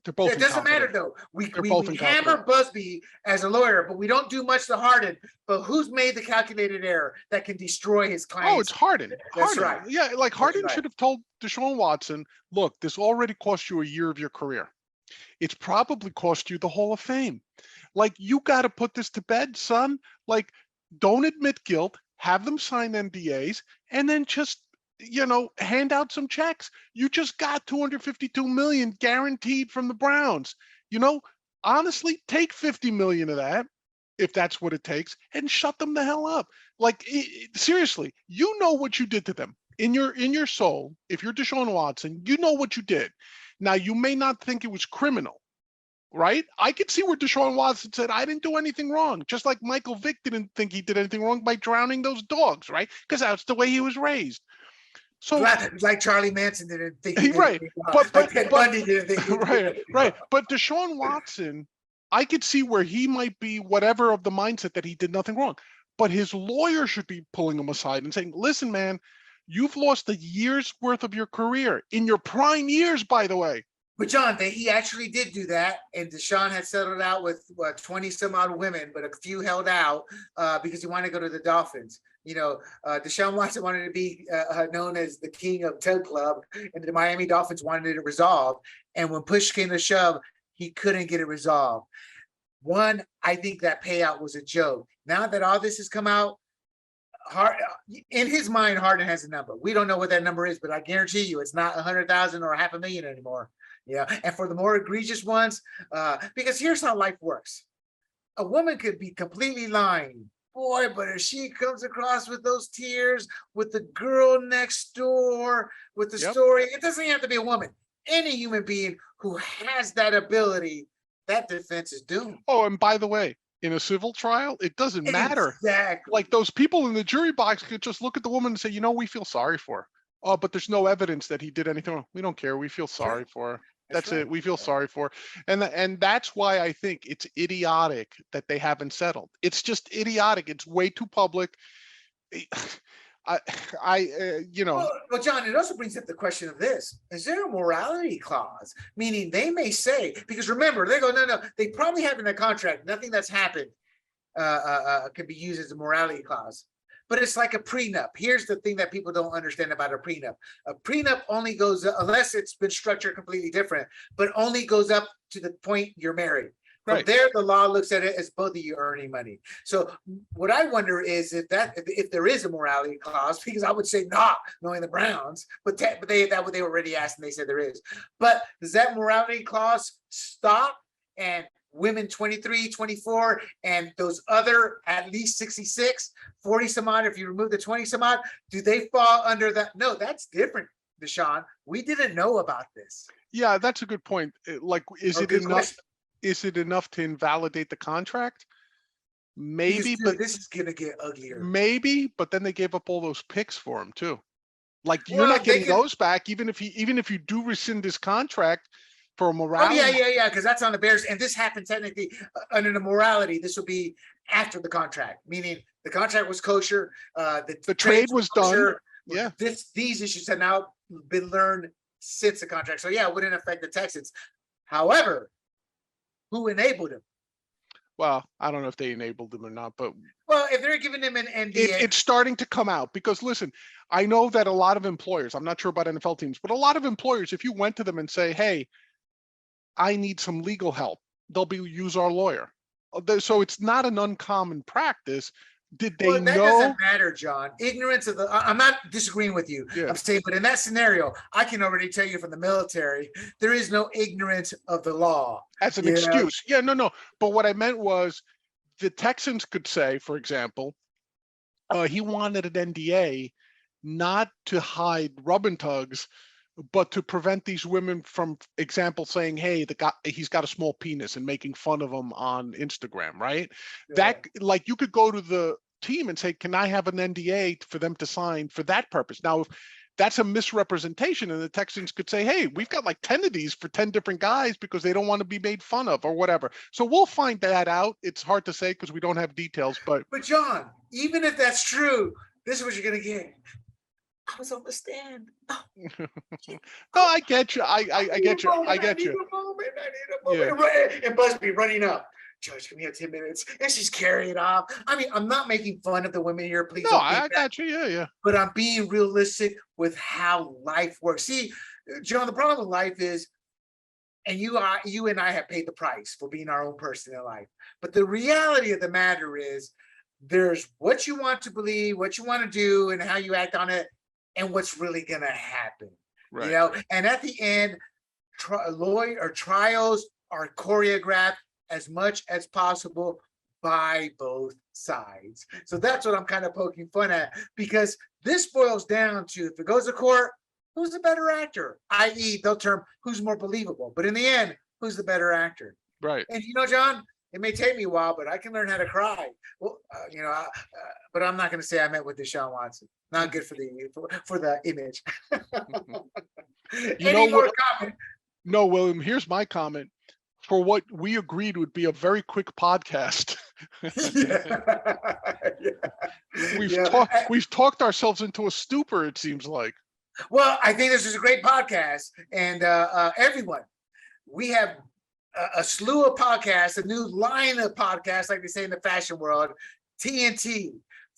It doesn't matter incompetent. though. They're We both hammer incompetent. Busby as a lawyer, but we don't do much to Harden. But who's made the calculated error that can destroy his Oh, it's clients? Harden. That's Harden. right. Yeah, like That's Harden right. should have told Deshaun Watson, look, this already cost you a year of your career. It's probably cost you the Hall of Fame. Like, you got to put this to bed, son. Like, don't admit guilt, have them sign NDAs, and then just, hand out some checks. You just got 252 million guaranteed from the Browns. You know, honestly, take 50 million of that if that's what it takes and shut them the hell up. Like, seriously, you know what you did to them in your soul. If you're Deshaun Watson, you know what you did. Now, you may not think it was criminal, right? I could see where Deshaun Watson said, I didn't do anything wrong. Just like Michael Vick didn't think he did anything wrong by drowning those dogs, right? Because that's the way he was raised. So, Like Charlie Manson didn't think he did right. anything wrong. But, Like but, Ted but, Bundy didn't think he did right, anything wrong. right. But Deshaun Watson, I could see where he might be whatever of the mindset that he did nothing wrong. But his lawyer should be pulling him aside and saying, listen, man, you've lost a year's worth of your career in your prime years, by the way. But John, he actually did do that, and Deshaun had settled out with 20 some odd women, but a few held out because he wanted to go to the Dolphins. Deshaun Watson wanted to be known as the king of Tug Club, and the Miami Dolphins wanted it resolved. And when push came to shove, he couldn't get it resolved. One, I think that payout was a joke. Now that all this has come out, in his mind, Harden has a number. We don't know what that number is, but I guarantee you it's not 100,000 or 500,000 anymore. Yeah. And for the more egregious ones, because here's how life works. A woman could be completely lying. Boy, but if she comes across with those tears, with the girl next door, with the story, it doesn't have to be a woman. Any human being who has that ability, that defense is doomed. Oh, and by the way, in a civil trial, it doesn't matter. Exactly. Like, those people in the jury box could just look at the woman and say, we feel sorry for her. Oh, but there's no evidence that he did anything wrong. We don't care. We feel sorry for her. That's it. We feel sorry for her. And that's why I think it's idiotic that they haven't settled. It's just idiotic. It's way too public. Well, John, it also brings up the question of this. Is there a morality clause? Meaning they may say, because remember, they go, no, they probably have in their contract, nothing that's happened could be used as a morality clause. But it's like a prenup. Here's the thing that people don't understand about a prenup. A prenup only goes, unless it's been structured completely different, but only goes up to the point you're married. From there, the law looks at it as both of you earning money. So what I wonder is if there is a morality clause, because I would say not, knowing the Browns, but they already asked and they said there is. But does that morality clause stop and women 23, 24, and those other at least 66, 40 some odd, if you remove the 20 some odd, do they fall under that? No, that's different, Deshaun. We didn't know about this. Yeah, that's a good point. Like, is it enough? Question. Is it enough to invalidate the contract? Maybe, but this is gonna get uglier. Maybe, but then they gave up all those picks for him too. Like, you're not getting those back, even if you do rescind his contract for a morality. Oh yeah, because that's on the Bears, and this happened technically under the morality. This will be after the contract, meaning the contract was kosher. The trade was done. Yeah, these issues have now been learned since the contract. So yeah, it wouldn't affect the Texans. However, who enabled him? Well, I don't know if they enabled him or not, but if they're giving him an NDA, it's starting to come out. Because listen, I know that a lot of employers, I'm not sure about NFL teams, but a lot of employers, if you went to them and say, hey, I need some legal help, they'll use our lawyer. So it's not an uncommon practice. Did they know? That doesn't matter, John. Ignorance of I'm not disagreeing with you. Yeah. I'm saying, but in that scenario, I can already tell you from the military, there is no ignorance of the law. As an excuse. Yeah, no. But what I meant was the Texans could say, for example, he wanted an NDA not to hide rub and tugs, but to prevent these women from, example, saying, hey, he's got a small penis and making fun of him on Instagram, right? Yeah. That, like, you could go to the team and say, can I have an NDA for them to sign for that purpose? Now, if that's a misrepresentation, and the Texans could say, hey, we've got like 10 of these for 10 different guys because they don't want to be made fun of or whatever. So we'll find that out. It's hard to say because we don't have details, but John, even if that's true, this is what you're going to get. I was on the stand. Oh, No, I get you. I get you. I get you. I need a moment. Yeah. Right. And Busby running up. Judge, can we have 10 minutes? And she's carrying off. I mean, I'm not making fun of the women here. Please No, don't think I that. got you. Yeah, yeah. But I'm being realistic with how life works. See, John, the problem with life is, and you and I have paid the price for being our own person in life. But the reality of the matter is, there's what you want to believe, what you want to do, and how you act on it, and what's really gonna happen. Right. You know, and at the end, trials are choreographed as much as possible by both sides. So that's what I'm kind of poking fun at, because this boils down to, if it goes to court, who's the better actor? I.e., they'll term who's more believable. But in the end, who's the better actor? Right. And you know, John, it may take me a while, but I can learn how to cry. Well, but I'm not going to say I met with Deshaun Watson. Not good for the image. You Any know more what? comment? No, William. Here's my comment. For what we agreed would be a very quick podcast. We've talked ourselves into a stupor, it seems like. Well, I think this is a great podcast, and everyone, we have a slew of podcasts, a new line of podcasts, like they say in the fashion world, TNT,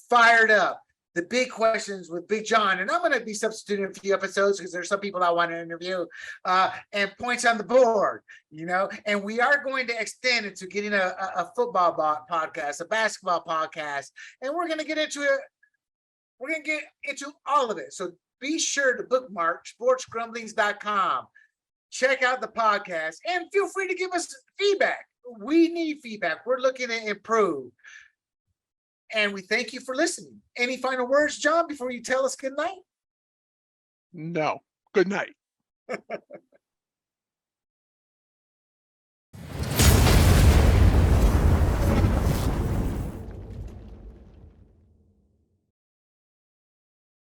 Fired Up, The Big Questions with Big John, and I'm going to be substituting a few episodes because there's some people I want to interview, and Points on the Board, you know, and we are going to extend into getting a football podcast, a basketball podcast, and we're going to get into it. We're going to get into all of it. So be sure to bookmark sportsgrumblings.com. Check out the podcast and feel free to give us feedback. We need feedback. We're looking to improve. And we thank you for listening. Any final words, John, before you tell us good night? No. Good night.